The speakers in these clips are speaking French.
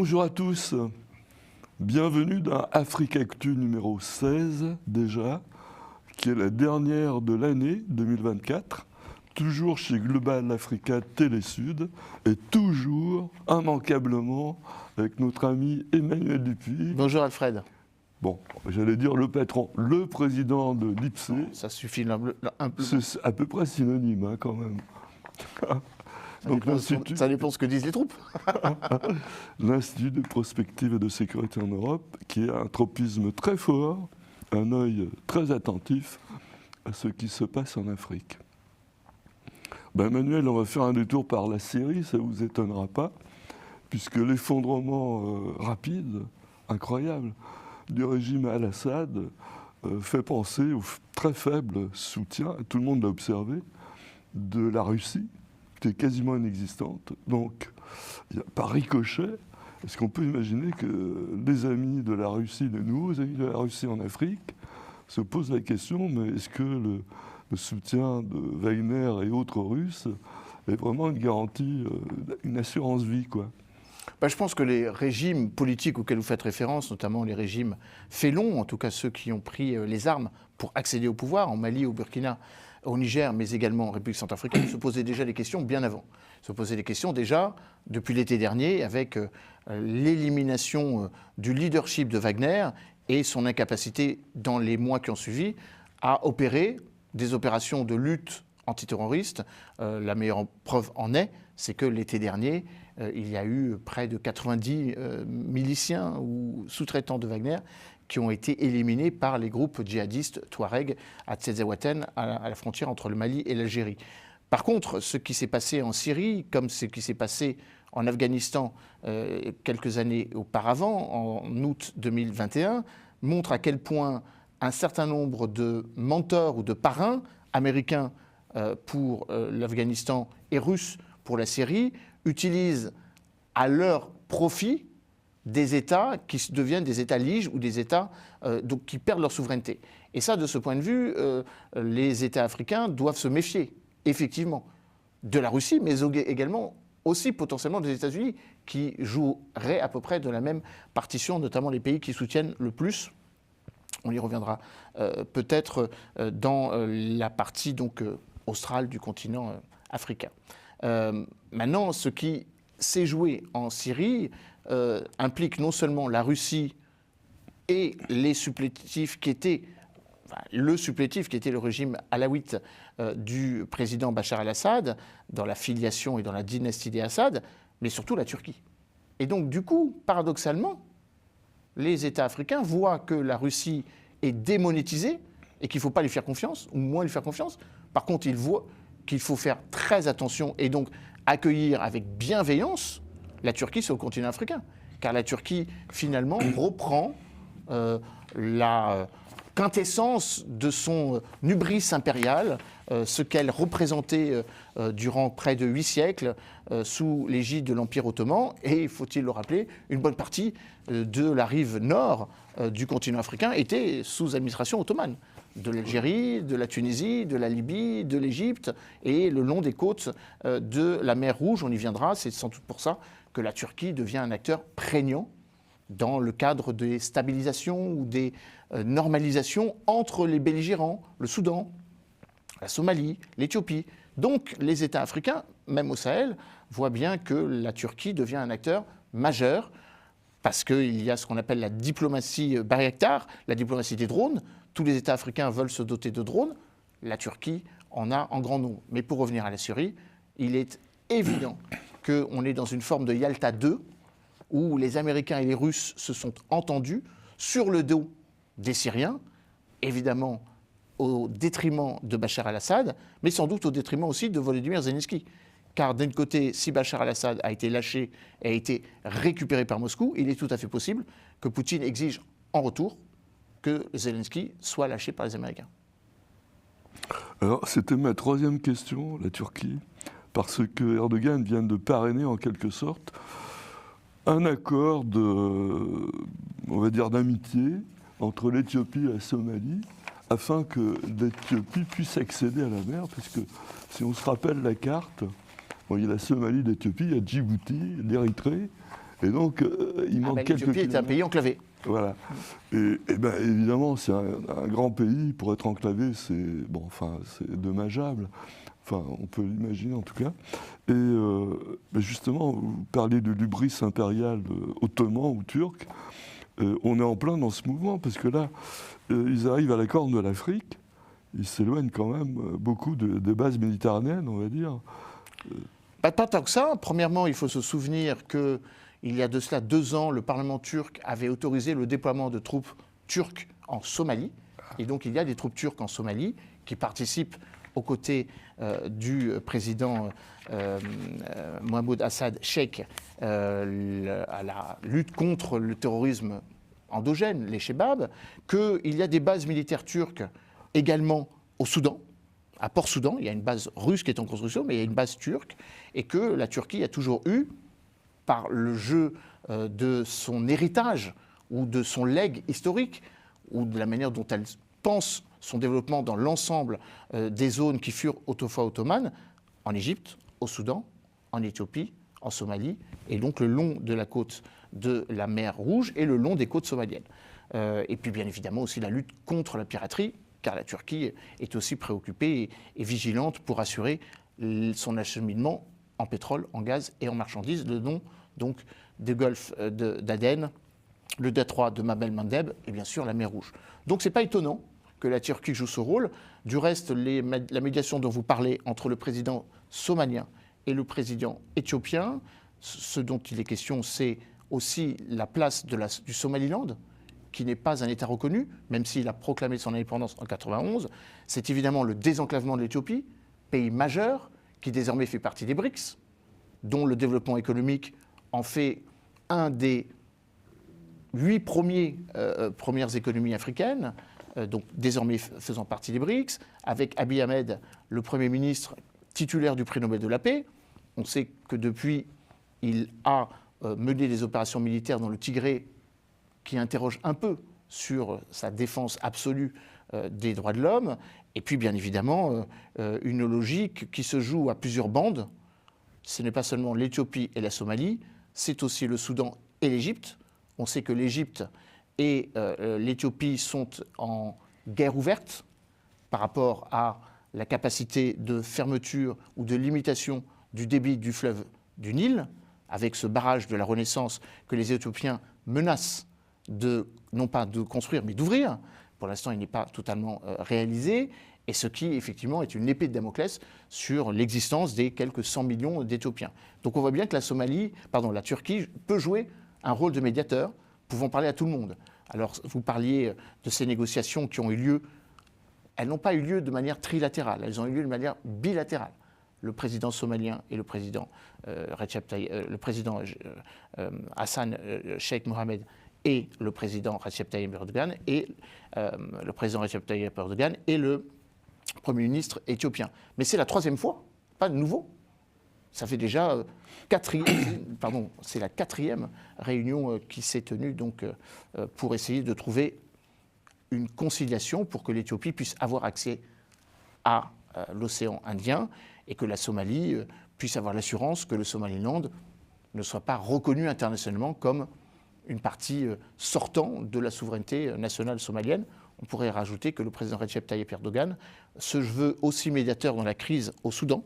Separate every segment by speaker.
Speaker 1: Bonjour à tous, bienvenue dans Africactu numéro 16 déjà, qui est la dernière de l'année 2024, toujours chez Global Africa Télé-Sud et toujours immanquablement avec notre ami Emmanuel Dupuis.
Speaker 2: Bonjour Alfred.
Speaker 1: Bon, j'allais dire le patron, le président de l'IPSE.
Speaker 2: Ça suffit un peu.
Speaker 1: C'est à peu près synonyme hein, quand même.
Speaker 2: Ça dépend ce que disent les troupes.
Speaker 1: L'Institut de prospective et de sécurité en Europe, qui a un tropisme très fort, un œil très attentif à ce qui se passe en Afrique. Emmanuel, on va faire un détour par la Syrie, ça ne vous étonnera pas, puisque l'effondrement rapide, incroyable, du régime Al-Assad fait penser au très faible soutien, tout le monde l'a observé, de la Russie, qui est quasiment inexistante. Donc, par ricochet, est-ce qu'on peut imaginer que les amis de la Russie, les nouveaux amis de la Russie en Afrique, se posent la question, mais est-ce que le soutien de Wagner et autres Russes est vraiment une garantie, une assurance vie, quoi?
Speaker 2: Je pense que les régimes politiques auxquels vous faites référence, notamment les régimes félons, en tout cas ceux qui ont pris les armes pour accéder au pouvoir, en Mali, au Burkina, au Niger, mais également en République centrafricaine, se posaient déjà des questions bien avant. Se posaient des questions déjà depuis l'été dernier avec l'élimination du leadership de Wagner et son incapacité dans les mois qui ont suivi à opérer des opérations de lutte antiterroriste. La meilleure preuve en est, c'est que l'été dernier, il y a eu près de 90 miliciens ou sous-traitants de Wagner qui ont été éliminés par les groupes djihadistes Touareg à Tsezaouaten, à la frontière entre le Mali et l'Algérie. Par contre, ce qui s'est passé en Syrie, comme ce qui s'est passé en Afghanistan quelques années auparavant, en août 2021, montre à quel point un certain nombre de mentors ou de parrains américains pour l'Afghanistan et russes pour la Syrie utilisent à leur profit des États qui deviennent des États liges ou des États donc qui perdent leur souveraineté. Et ça, de ce point de vue, les États africains doivent se méfier, effectivement, de la Russie, mais également aussi potentiellement des États-Unis, qui joueraient à peu près de la même partition, notamment les pays qui soutiennent le plus. On y reviendra peut-être dans la partie donc, australe du continent africain. Maintenant, ce qui s'est joué en Syrie implique non seulement la Russie et les supplétifs qui étaient, le supplétif qui était le régime alawite du président Bachar el-Assad, dans la filiation et dans la dynastie des Assad, mais surtout la Turquie. Et donc, du coup, paradoxalement, les États africains voient que la Russie est démonétisée et qu'il ne faut pas lui faire confiance, ou moins lui faire confiance. Par contre, ils voient qu'il faut faire très attention et donc accueillir avec bienveillance la Turquie sur le continent africain. Car la Turquie, finalement, reprend la quintessence de son hubris impérial, ce qu'elle représentait durant près de 8 siècles sous l'égide de l'Empire ottoman, et, faut-il le rappeler, une bonne partie de la rive nord du continent africain était sous administration ottomane. De l'Algérie, de la Tunisie, de la Libye, de l'Égypte et le long des côtes de la mer Rouge, on y viendra, c'est sans doute pour ça que la Turquie devient un acteur prégnant dans le cadre des stabilisations ou des normalisations entre les belligérants, le Soudan, la Somalie, l'Éthiopie. Donc les États africains, même au Sahel, voient bien que la Turquie devient un acteur majeur parce qu'il y a ce qu'on appelle la diplomatie Bayraktar, la diplomatie des drones. Tous les États africains veulent se doter de drones. La Turquie en a en grand nombre. Mais pour revenir à la Syrie, il est évident qu'on est dans une forme de Yalta 2, où les Américains et les Russes se sont entendus sur le dos des Syriens, évidemment au détriment de Bachar el-Assad, mais sans doute au détriment aussi de Volodymyr Zelensky. Car d'un côté, si Bachar el-Assad a été lâché et a été récupéré par Moscou, il est tout à fait possible que Poutine exige en retour que Zelensky soit lâché par les Américains.
Speaker 1: Alors, c'était ma troisième question, la Turquie, parce que Erdogan vient de parrainer en quelque sorte un accord on va dire, d'amitié entre l'Éthiopie et la Somalie, afin que l'Éthiopie puisse accéder à la mer, parce que si on se rappelle la carte, bon, il y a la Somalie, l'Éthiopie, il y a Djibouti, l'Érythrée, Et donc, il manque quelques
Speaker 2: l'Éthiopie est un pays enclavé.
Speaker 1: Voilà. Et ben, évidemment, c'est un grand pays. Pour être enclavé, c'est bon, enfin, c'est dommageable. Enfin, on peut l'imaginer en tout cas. Et ben justement, vous parlez de l'hubris impérial ottoman ou turc. On est en plein dans ce mouvement, parce que là, ils arrivent à la Corne de l'Afrique. Ils s'éloignent quand même beaucoup des bases méditerranéennes, on va dire.
Speaker 2: Pas tant que ça. Premièrement, il faut se souvenir qu'il y a de cela 2 ans, le Parlement turc avait autorisé le déploiement de troupes turques en Somalie. Et donc, il y a des troupes turques en Somalie qui participent aux côtés du président Mohamed Assad Cheikh à la lutte contre le terrorisme endogène, les Chebabs, qu'il y a des bases militaires turques également au Soudan. À Port-Soudan, il y a une base russe qui est en construction, mais il y a une base turque, et que la Turquie a toujours eu, par le jeu de son héritage ou de son legs historique, ou de la manière dont elle pense son développement dans l'ensemble des zones qui furent autrefois ottomanes, en Égypte, au Soudan, en Éthiopie, en Somalie, et donc le long de la côte de la mer Rouge et le long des côtes somaliennes. Et puis bien évidemment aussi la lutte contre la piraterie, car la Turquie est aussi préoccupée et vigilante pour assurer son acheminement en pétrole, en gaz et en marchandises, le long donc des golfes d'Aden, le détroit de Bab el-Mandeb et bien sûr la mer Rouge. Donc ce n'est pas étonnant que la Turquie joue ce rôle. Du reste, la médiation dont vous parlez entre le président somalien et le président éthiopien, ce dont il est question, c'est aussi la place du Somaliland, qui n'est pas un État reconnu, même s'il a proclamé son indépendance en 1991. C'est évidemment le désenclavement de l'Éthiopie, pays majeur, qui désormais fait partie des BRICS, dont le développement économique en fait un des 8 premières économies africaines, donc désormais faisant partie des BRICS, avec Abiy Ahmed, le Premier ministre titulaire du prix Nobel de la paix. On sait que depuis, il a mené des opérations militaires dans le Tigré qui interrogent un peu sur sa défense absolue des droits de l'homme. Et puis, bien évidemment, une logique qui se joue à plusieurs bandes. Ce n'est pas seulement l'Éthiopie et la Somalie, c'est aussi le Soudan et l'Égypte. On sait que l'Égypte et l'Éthiopie sont en guerre ouverte par rapport à la capacité de fermeture ou de limitation du débit du fleuve du Nil, avec ce barrage de la Renaissance que les Éthiopiens menacent non pas de construire, mais d'ouvrir. Pour l'instant, il n'est pas totalement réalisé, et ce qui, effectivement, est une épée de Damoclès sur l'existence des quelques 100 millions d'Éthiopiens. Donc on voit bien que la Turquie peut jouer un rôle de médiateur, pouvant parler à tout le monde. Alors, vous parliez de ces négociations qui ont eu lieu. Elles n'ont pas eu lieu de manière trilatérale, elles ont eu lieu de manière bilatérale. Le président somalien et le président Hassan Sheikh Mohamed et le président Recep Tayyip Erdogan et le président Recep Tayyip Erdogan et le Premier ministre éthiopien. Mais c'est la 3e fois, pas de nouveau. Ça fait déjà c'est la 4e réunion qui s'est tenue donc, pour essayer de trouver une conciliation pour que l'Éthiopie puisse avoir accès à l'océan Indien et que la Somalie puisse avoir l'assurance que le Somaliland ne soit pas reconnu internationalement comme une partie sortant de la souveraineté nationale somalienne. On pourrait rajouter que le président Recep Tayyip Erdogan se veut aussi médiateur dans la crise au Soudan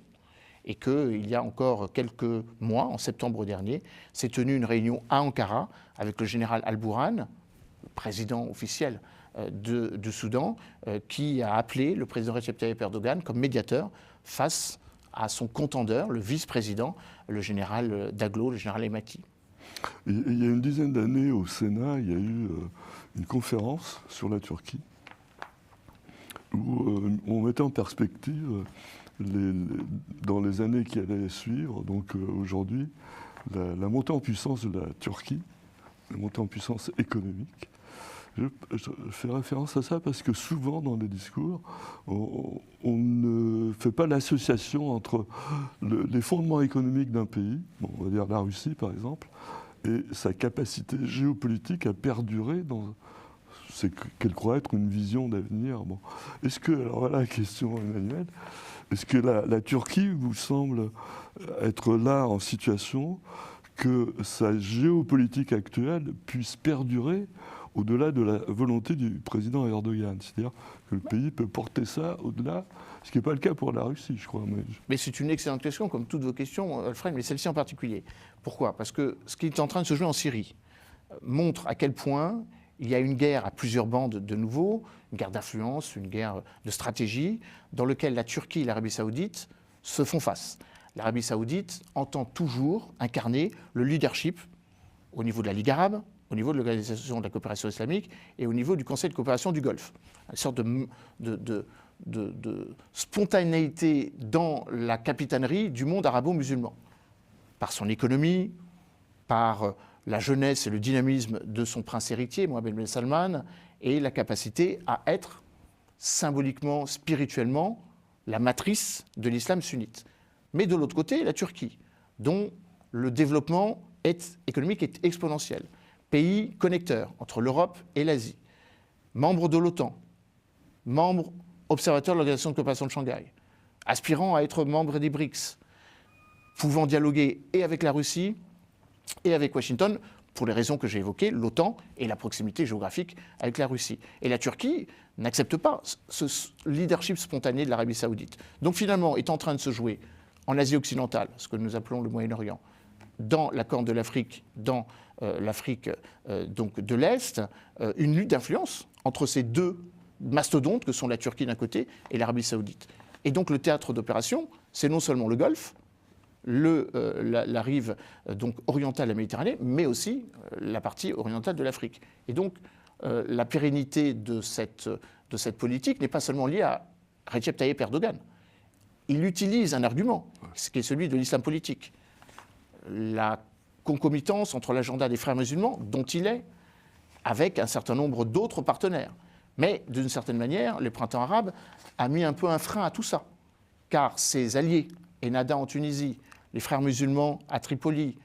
Speaker 2: et qu'il y a encore quelques mois, en septembre dernier, s'est tenue une réunion à Ankara avec le général Al-Bourhan, le président officiel du Soudan, qui a appelé le président Recep Tayyip Erdogan comme médiateur face à son contendeur, le vice-président, le général Daglo, le général Hemati.
Speaker 1: Il y a une dizaine d'années, au Sénat, il y a eu une conférence sur la Turquie où on mettait en perspective, dans les années qui allaient suivre, donc aujourd'hui, la montée en puissance de la Turquie, la montée en puissance économique. Je fais référence à ça parce que souvent dans les discours, on ne fait pas l'association entre les fondements économiques d'un pays, on va dire la Russie par exemple, et sa capacité géopolitique à perdurer dans ce qu'elle croit être une vision d'avenir. Bon. Est-ce que, alors voilà la question Emmanuel, est-ce que la Turquie vous semble être là en situation que sa géopolitique actuelle puisse perdurer au-delà de la volonté du président Erdogan. C'est-à-dire que le pays peut porter ça au-delà, ce qui n'est pas le cas pour la Russie, je crois.
Speaker 2: Mais c'est une excellente question, comme toutes vos questions, Alfred, mais celle-ci en particulier. Pourquoi? Parce que ce qui est en train de se jouer en Syrie montre à quel point il y a une guerre à plusieurs bandes de nouveau, une guerre d'influence, une guerre de stratégie, dans laquelle la Turquie et l'Arabie saoudite se font face. L'Arabie saoudite entend toujours incarner le leadership au niveau de la Ligue arabe, au niveau de l'Organisation de la coopération islamique et au niveau du Conseil de coopération du Golfe. Une sorte de spontanéité dans la capitainerie du monde arabo-musulman. Par son économie, par la jeunesse et le dynamisme de son prince héritier, Mohammed Ben Salman, et la capacité à être symboliquement, spirituellement, la matrice de l'islam sunnite. Mais de l'autre côté, la Turquie, dont le développement économique est exponentiel. Pays connecteur entre l'Europe et l'Asie, membre de l'OTAN, membre observateur de l'Organisation de coopération de Shanghai, aspirant à être membre des BRICS, pouvant dialoguer et avec la Russie et avec Washington, pour les raisons que j'ai évoquées, l'OTAN et la proximité géographique avec la Russie. Et la Turquie n'accepte pas ce leadership spontané de l'Arabie saoudite. Donc finalement, est en train de se jouer en Asie occidentale, ce que nous appelons le Moyen-Orient, dans la Corne de l'Afrique, dans l'Afrique donc de l'Est, une lutte d'influence entre ces deux mastodontes que sont la Turquie d'un côté et l'Arabie saoudite. Et donc le théâtre d'opération, c'est non seulement le Golfe, la rive donc orientale de la Méditerranée, mais aussi la partie orientale de l'Afrique. Et donc la pérennité de cette politique n'est pas seulement liée à Recep Tayyip Erdogan. Il utilise un argument, qui est celui de l'islam politique. La concomitance entre l'agenda des frères musulmans, dont il est, avec un certain nombre d'autres partenaires. Mais d'une certaine manière, le printemps arabe a mis un peu un frein à tout ça. Car ses alliés, Ennahda en Tunisie, les frères musulmans à Tripoli,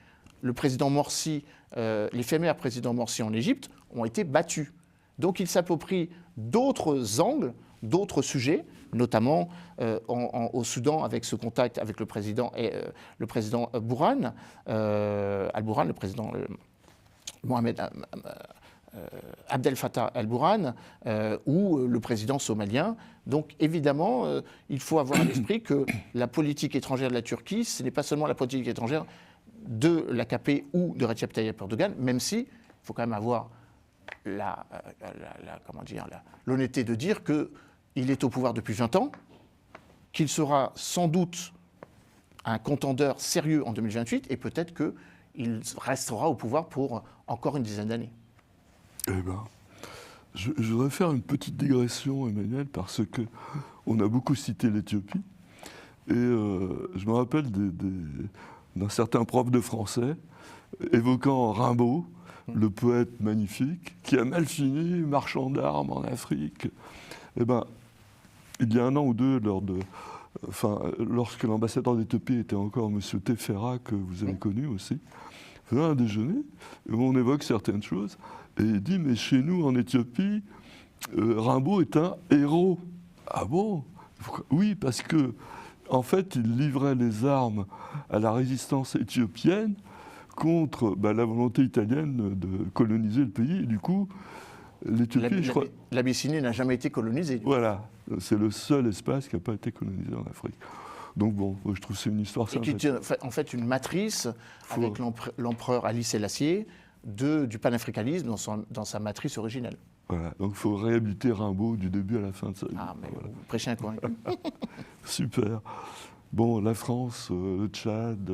Speaker 2: le président Morsi, l'éphémère président Morsi en Égypte, ont été battus. Donc il s'approprie d'autres angles, d'autres sujets, notamment au Soudan avec ce contact avec le président Bourhan, al-Bourhan, le président Mohamed Abdel Fattah al-Bourhan, ou le président somalien. Donc évidemment, il faut avoir à l'esprit que la politique étrangère de la Turquie, ce n'est pas seulement la politique étrangère de l'AKP ou de Recep Tayyip Erdogan, même si il faut quand même avoir l'honnêteté de dire qu'il est au pouvoir depuis 20 ans, qu'il sera sans doute un contendeur sérieux en 2028 et peut-être qu'il restera au pouvoir pour encore une dizaine d'années.
Speaker 1: Eh bien, je voudrais faire une petite digression, Emmanuel, parce qu'on a beaucoup cité l'Éthiopie. Et je me rappelle d'un certain prof de français évoquant Rimbaud, le poète magnifique, qui a mal fini, marchand d'armes en Afrique. Eh bien, il y a 1 an ou 2, lorsque l'ambassadeur d'Éthiopie était encore M. Tefera, que vous avez connu aussi, faisait un déjeuner où on évoque certaines choses. Et il dit, mais chez nous, en Éthiopie, Rimbaud est un héros. Ah bon? Oui, parce que, en fait, il livrait les armes à la résistance éthiopienne contre la volonté italienne de coloniser le pays. Et du coup, l'Éthiopie, je crois...
Speaker 2: L'Abyssinie n'a jamais été colonisée.
Speaker 1: Voilà, c'est le seul espace qui n'a pas été colonisé en Afrique. Donc bon, je trouve que c'est une histoire
Speaker 2: sympathique. Et qui est en fait une matrice avec l'empereur Haïlé Sélassié du panafricanisme dans sa matrice originelle.
Speaker 1: Voilà, donc il faut réhabiliter Rimbaud du début à la fin de sa vie.
Speaker 2: Ah, mais voilà. Vous prêchez un convaincu.
Speaker 1: Super. Bon, la France, le Tchad,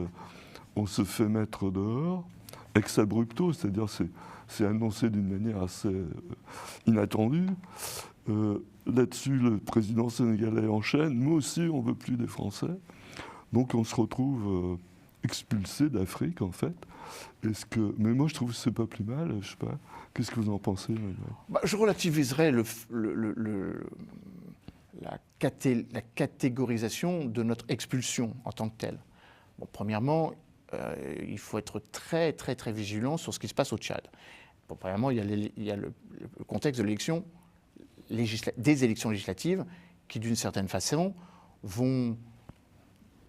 Speaker 1: on se fait mettre dehors, ex abrupto, c'est-à-dire c'est annoncé d'une manière assez inattendue. Là-dessus, le président sénégalais enchaîne. Nous aussi, on ne veut plus des Français. Donc on se retrouve expulsé d'Afrique, en fait. Mais moi, je trouve que ce n'est pas plus mal. Je sais pas. Qu'est-ce que vous en pensez,
Speaker 2: je relativiserais la catégorisation de notre expulsion en tant que telle. Bon, premièrement, il faut être très, très, très vigilant sur ce qui se passe au Tchad. Bon, premièrement, il y a le contexte de l'élection des élections législatives qui, d'une certaine façon, vont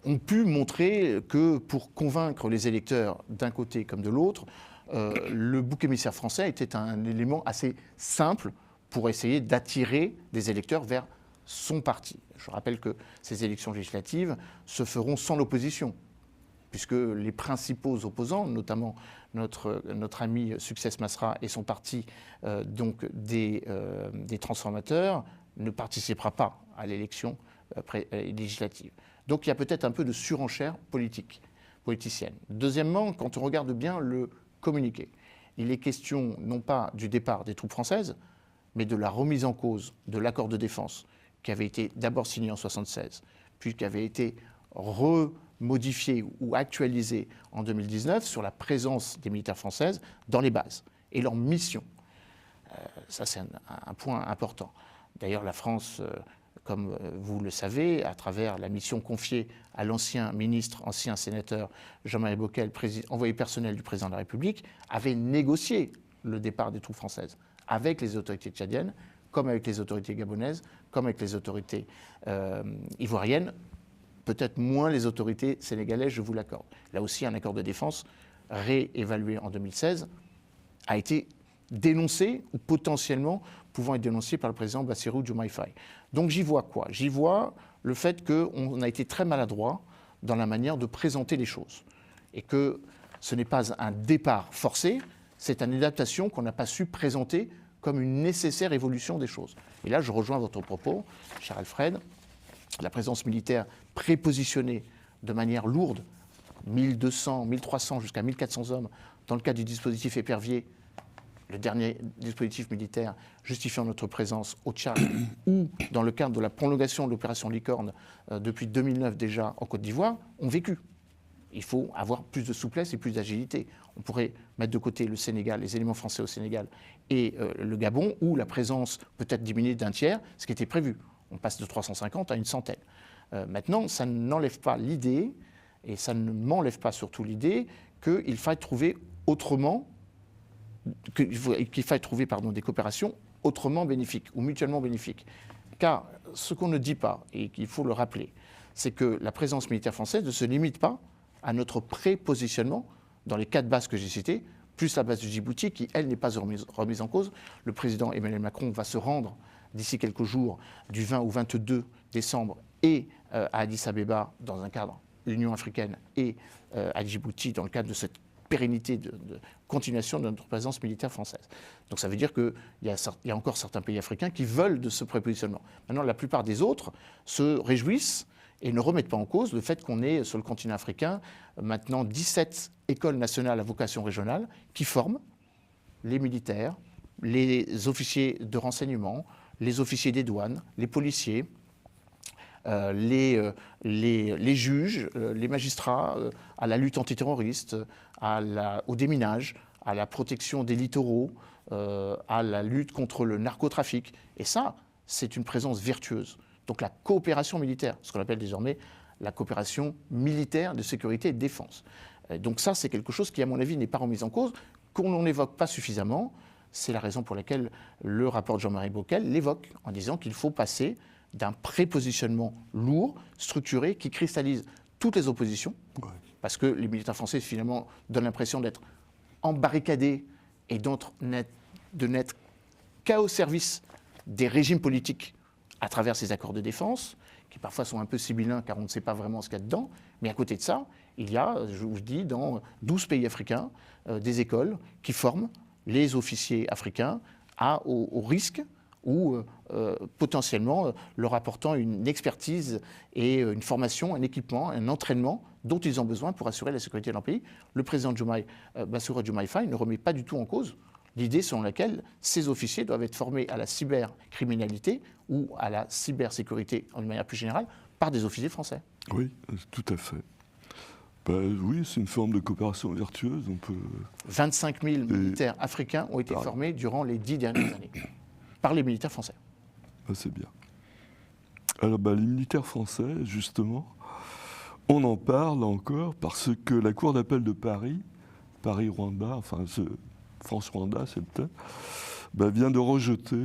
Speaker 2: ont pu montrer que pour convaincre les électeurs d'un côté comme de l'autre, le bouc émissaire français était un élément assez simple pour essayer d'attirer des électeurs vers son parti. Je rappelle que ces élections législatives se feront sans l'opposition, puisque les principaux opposants, notamment notre ami Success Masra et son parti donc des transformateurs, ne participera pas à l'élection législative. Donc il y a peut-être un peu de surenchère politicienne. Deuxièmement, quand on regarde bien le communiqué, il est question non pas du départ des troupes françaises, mais de la remise en cause de l'accord de défense qui avait été d'abord signé en 1976, puis qui avait été remodifié ou actualisé en 2019 sur la présence des militaires françaises dans les bases et leur mission. Ça, c'est un point important. D'ailleurs, la France, comme vous le savez, à travers la mission confiée à l'ancien ministre, ancien sénateur Jean-Marie Bockel, envoyé personnel du président de la République, avait négocié le départ des troupes françaises avec les autorités tchadiennes, comme avec les autorités gabonaises, comme avec les autorités ivoiriennes, peut-être moins les autorités sénégalaises, je vous l'accorde. Là aussi, un accord de défense réévalué en 2016 a été dénoncé ou potentiellement pouvant être dénoncé par le président Bassirou Diomaye Faye. Donc j'y vois quoi? J'y vois le fait qu'on a été très maladroit dans la manière de présenter les choses et que ce n'est pas un départ forcé, c'est une adaptation qu'on n'a pas su présenter comme une nécessaire évolution des choses. Et là, je rejoins votre propos, cher Alfred, la présence militaire prépositionnée de manière lourde, 1200, 1300 jusqu'à 1400 hommes, dans le cadre du dispositif Épervier, le dernier dispositif militaire justifiant notre présence au Tchad, ou dans le cadre de la prolongation de l'opération Licorne depuis 2009 déjà en Côte d'Ivoire, ont vécu. Il faut avoir plus de souplesse et plus d'agilité. On pourrait mettre de côté le Sénégal, les éléments français au Sénégal et le Gabon, où la présence peut être diminuée d'un tiers, ce qui était prévu. On passe de 350 à une centaine. Maintenant, ça n'enlève pas l'idée, et ça ne m'enlève pas surtout l'idée, qu'il faille trouver autrement, des coopérations autrement bénéfiques ou mutuellement bénéfiques. Car ce qu'on ne dit pas, et qu'il faut le rappeler, c'est que la présence militaire française ne se limite pas à notre prépositionnement dans les 4 bases que j'ai citées, plus la base de Djibouti qui, elle, n'est pas remise en cause. Le président Emmanuel Macron va se rendre d'ici quelques jours, du 20 au 22 décembre, et à Addis Abeba, dans un cadre Union africaine, et à Djibouti, dans le cadre de cette pérennité de continuation de notre présence militaire française. Donc ça veut dire qu'il y a encore certains pays africains qui veulent de ce prépositionnement. Maintenant, la plupart des autres se réjouissent et ne remettent pas en cause le fait qu'on ait sur le continent africain maintenant 17 écoles nationales à vocation régionale qui forment les militaires, les officiers de renseignement, les officiers des douanes, les policiers, les juges, les magistrats, à la lutte antiterroriste, au déminage, à la protection des littoraux, à la lutte contre le narcotrafic. Et ça, c'est une présence vertueuse. Donc la coopération militaire, ce qu'on appelle désormais la coopération militaire de sécurité et de défense. Donc ça, c'est quelque chose qui, à mon avis, n'est pas remis en cause, qu'on n'évoque pas suffisamment. C'est la raison pour laquelle le rapport de Jean-Marie Bockel l'évoque, en disant qu'il faut passer d'un prépositionnement lourd, structuré, qui cristallise toutes les oppositions, parce que les militaires français, finalement, donnent l'impression d'être embarricadés et de n'être qu'à au service des régimes politiques à travers ces accords de défense, qui parfois sont un peu sibyllins car on ne sait pas vraiment ce qu'il y a dedans. Mais à côté de ça, il y a, je vous dis, dans 12 pays africains, des écoles qui forment les officiers africains au risque ou potentiellement leur apportant une expertise et une formation, un équipement, un entraînement dont ils ont besoin pour assurer la sécurité de leur pays. Le président Bassirou Diomaye Faye ne remet pas du tout en cause l'idée selon laquelle ces officiers doivent être formés à la cybercriminalité ou à la cybersécurité de manière plus générale par des officiers français.
Speaker 1: Oui, tout à fait. Oui, c'est une forme de coopération vertueuse.
Speaker 2: 25 000 militaires africains ont été formés durant les 10 dernières années par les militaires français.
Speaker 1: C'est bien. Alors, les militaires français, justement, on en parle encore parce que la Cour d'appel de Paris-Rwanda, France-Rwanda, c'est le thème, vient de rejeter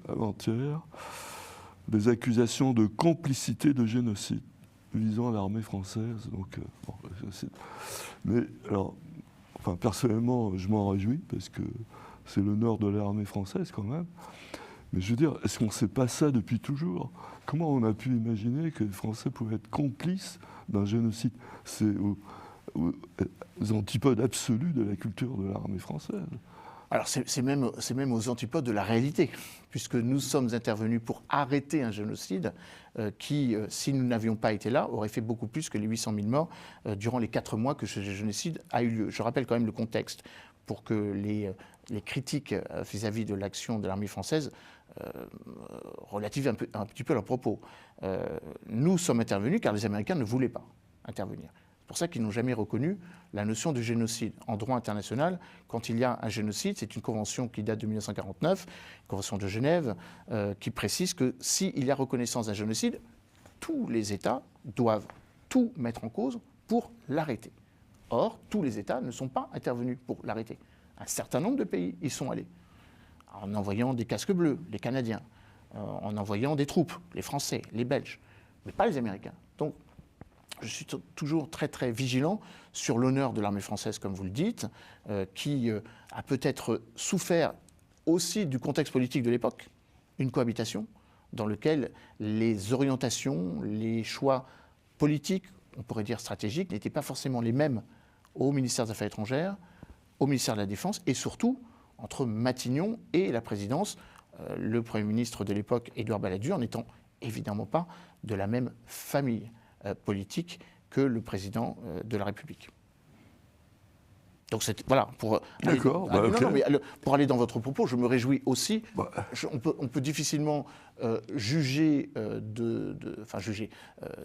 Speaker 1: avant-hier des accusations de complicité de génocide. visant l'armée française. Donc, bon, mais alors, enfin, personnellement, je m'en réjouis parce que c'est l'honneur de l'armée française quand même. Mais je veux dire, est-ce qu'on ne sait pas ça depuis toujours? Comment on a pu imaginer que les Français pouvaient être complices d'un génocide? C'est aux antipodes absolus de la culture de l'armée française.
Speaker 2: Alors c'est même aux antipodes de la réalité, puisque nous sommes intervenus pour arrêter un génocide qui, si nous n'avions pas été là, aurait fait beaucoup plus que les 800 000 morts durant les 4 mois que ce génocide a eu lieu. Je rappelle quand même le contexte pour que les critiques vis-à-vis de l'action de l'armée française relativent un petit peu leurs propos. Nous sommes intervenus car les Américains ne voulaient pas intervenir. C'est pour ça qu'ils n'ont jamais reconnu la notion de génocide. En droit international, quand il y a un génocide, c'est une convention qui date de 1949, une convention de Genève, qui précise que s'il y a reconnaissance d'un génocide, tous les États doivent tout mettre en cause pour l'arrêter. Or, tous les États ne sont pas intervenus pour l'arrêter. Un certain nombre de pays y sont allés, en envoyant des casques bleus, les Canadiens, en envoyant des troupes, les Français, les Belges, mais pas les Américains. Donc, je suis toujours très très vigilant sur l'honneur de l'armée française, comme vous le dites, qui a peut-être souffert aussi du contexte politique de l'époque, une cohabitation dans laquelle les orientations, les choix politiques, on pourrait dire stratégiques, n'étaient pas forcément les mêmes au ministère des Affaires étrangères, au ministère de la Défense et surtout entre Matignon et la présidence, le Premier ministre de l'époque, Édouard Balladur, n'étant évidemment pas de la même famille politique que le président de la République. Donc voilà, pour aller dans votre propos, je me réjouis aussi. On peut difficilement juger,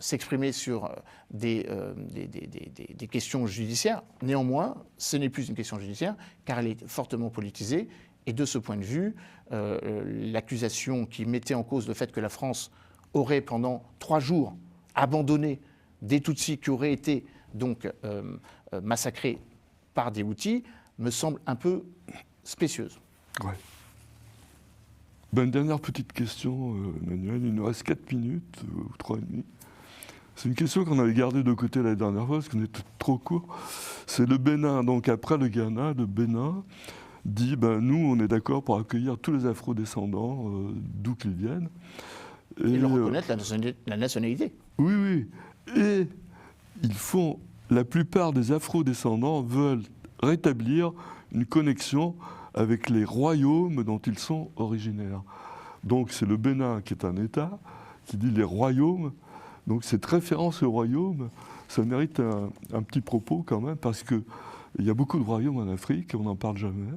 Speaker 2: s'exprimer sur des questions judiciaires. Néanmoins, ce n'est plus une question judiciaire, car elle est fortement politisée. Et de ce point de vue, l'accusation qui mettait en cause le fait que la France aurait, pendant 3 jours, abandonné des Tutsis qui auraient été donc massacrés par des Houthis, me semble un peu spécieuse.
Speaker 1: Ouais. Une dernière petite question, Emmanuel. Il nous reste 4 minutes, ou 3 et demi. C'est une question qu'on avait gardée de côté la dernière fois, parce qu'on était trop court. C'est le Bénin. Donc après le Ghana, le Bénin dit, nous, on est d'accord pour accueillir tous les afro-descendants, d'où qu'ils viennent.
Speaker 2: Et leur reconnaître la nationalité.
Speaker 1: Oui, oui. Et ils font... La plupart des afro-descendants veulent rétablir une connexion avec les royaumes dont ils sont originaires. Donc c'est le Bénin qui est un État, qui dit les royaumes. Donc cette référence aux royaumes, ça mérite un petit propos quand même, parce qu'il y a beaucoup de royaumes en Afrique, on n'en parle jamais.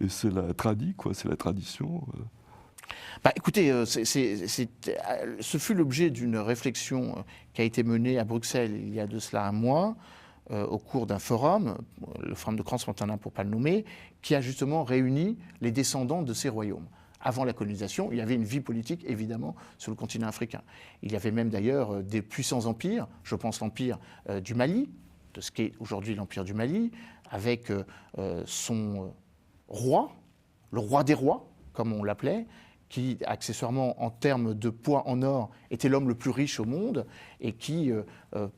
Speaker 1: Et c'est la c'est la tradition.
Speaker 2: Écoutez, ce fut l'objet d'une réflexion qui a été menée à Bruxelles il y a de cela un mois, au cours d'un forum, le forum de Crans-Montana pour ne pas le nommer, qui a justement réuni les descendants de ces royaumes. Avant la colonisation, il y avait une vie politique, évidemment, sur le continent africain. Il y avait même d'ailleurs des puissants empires, je pense l'empire du Mali, de ce qu'est aujourd'hui l'empire du Mali, avec son roi, le roi des rois, comme on l'appelait, qui, accessoirement, en termes de poids en or, était l'homme le plus riche au monde et qui,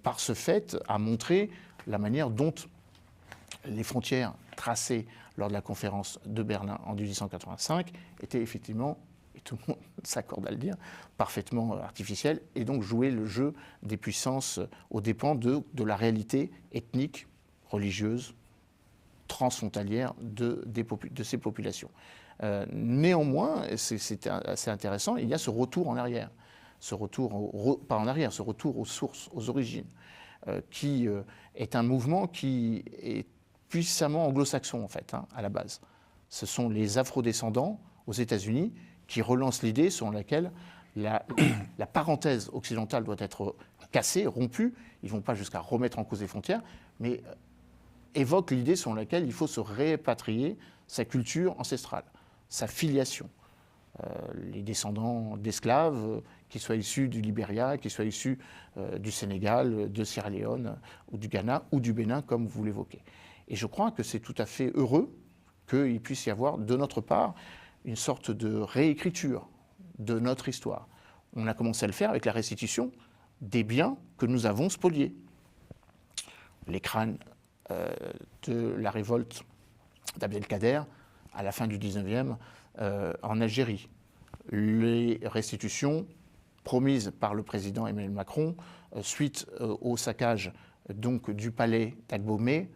Speaker 2: par ce fait, a montré la manière dont les frontières tracées lors de la conférence de Berlin en 1885 étaient effectivement, et tout le monde s'accorde à le dire, parfaitement artificielles, et donc jouaient le jeu des puissances aux dépens de la réalité ethnique, religieuse, transfrontalière de ces populations. Néanmoins, c'est assez intéressant, il y a ce retour en arrière, ce retour aux sources, aux origines, qui est un mouvement qui est puissamment anglo-saxon en fait, à la base. Ce sont les afro-descendants aux États-Unis qui relancent l'idée selon laquelle la parenthèse occidentale doit être cassée, rompue. Ils ne vont pas jusqu'à remettre en cause les frontières, mais évoquent l'idée selon laquelle il faut se répatrier sa culture ancestrale, sa filiation. Les descendants d'esclaves, qu'ils soient issus du Libéria, qu'ils soient issus du Sénégal, de Sierra Leone, ou du Ghana, ou du Bénin, comme vous l'évoquez. Et je crois que c'est tout à fait heureux qu'il puisse y avoir, de notre part, une sorte de réécriture de notre histoire. On a commencé à le faire avec la restitution des biens que nous avons spoliés. Les crânes de la révolte d'Abdelkader à la fin du 19e en Algérie. Les restitutions promises par le président Emmanuel Macron suite au saccage donc, du palais d'Agbomé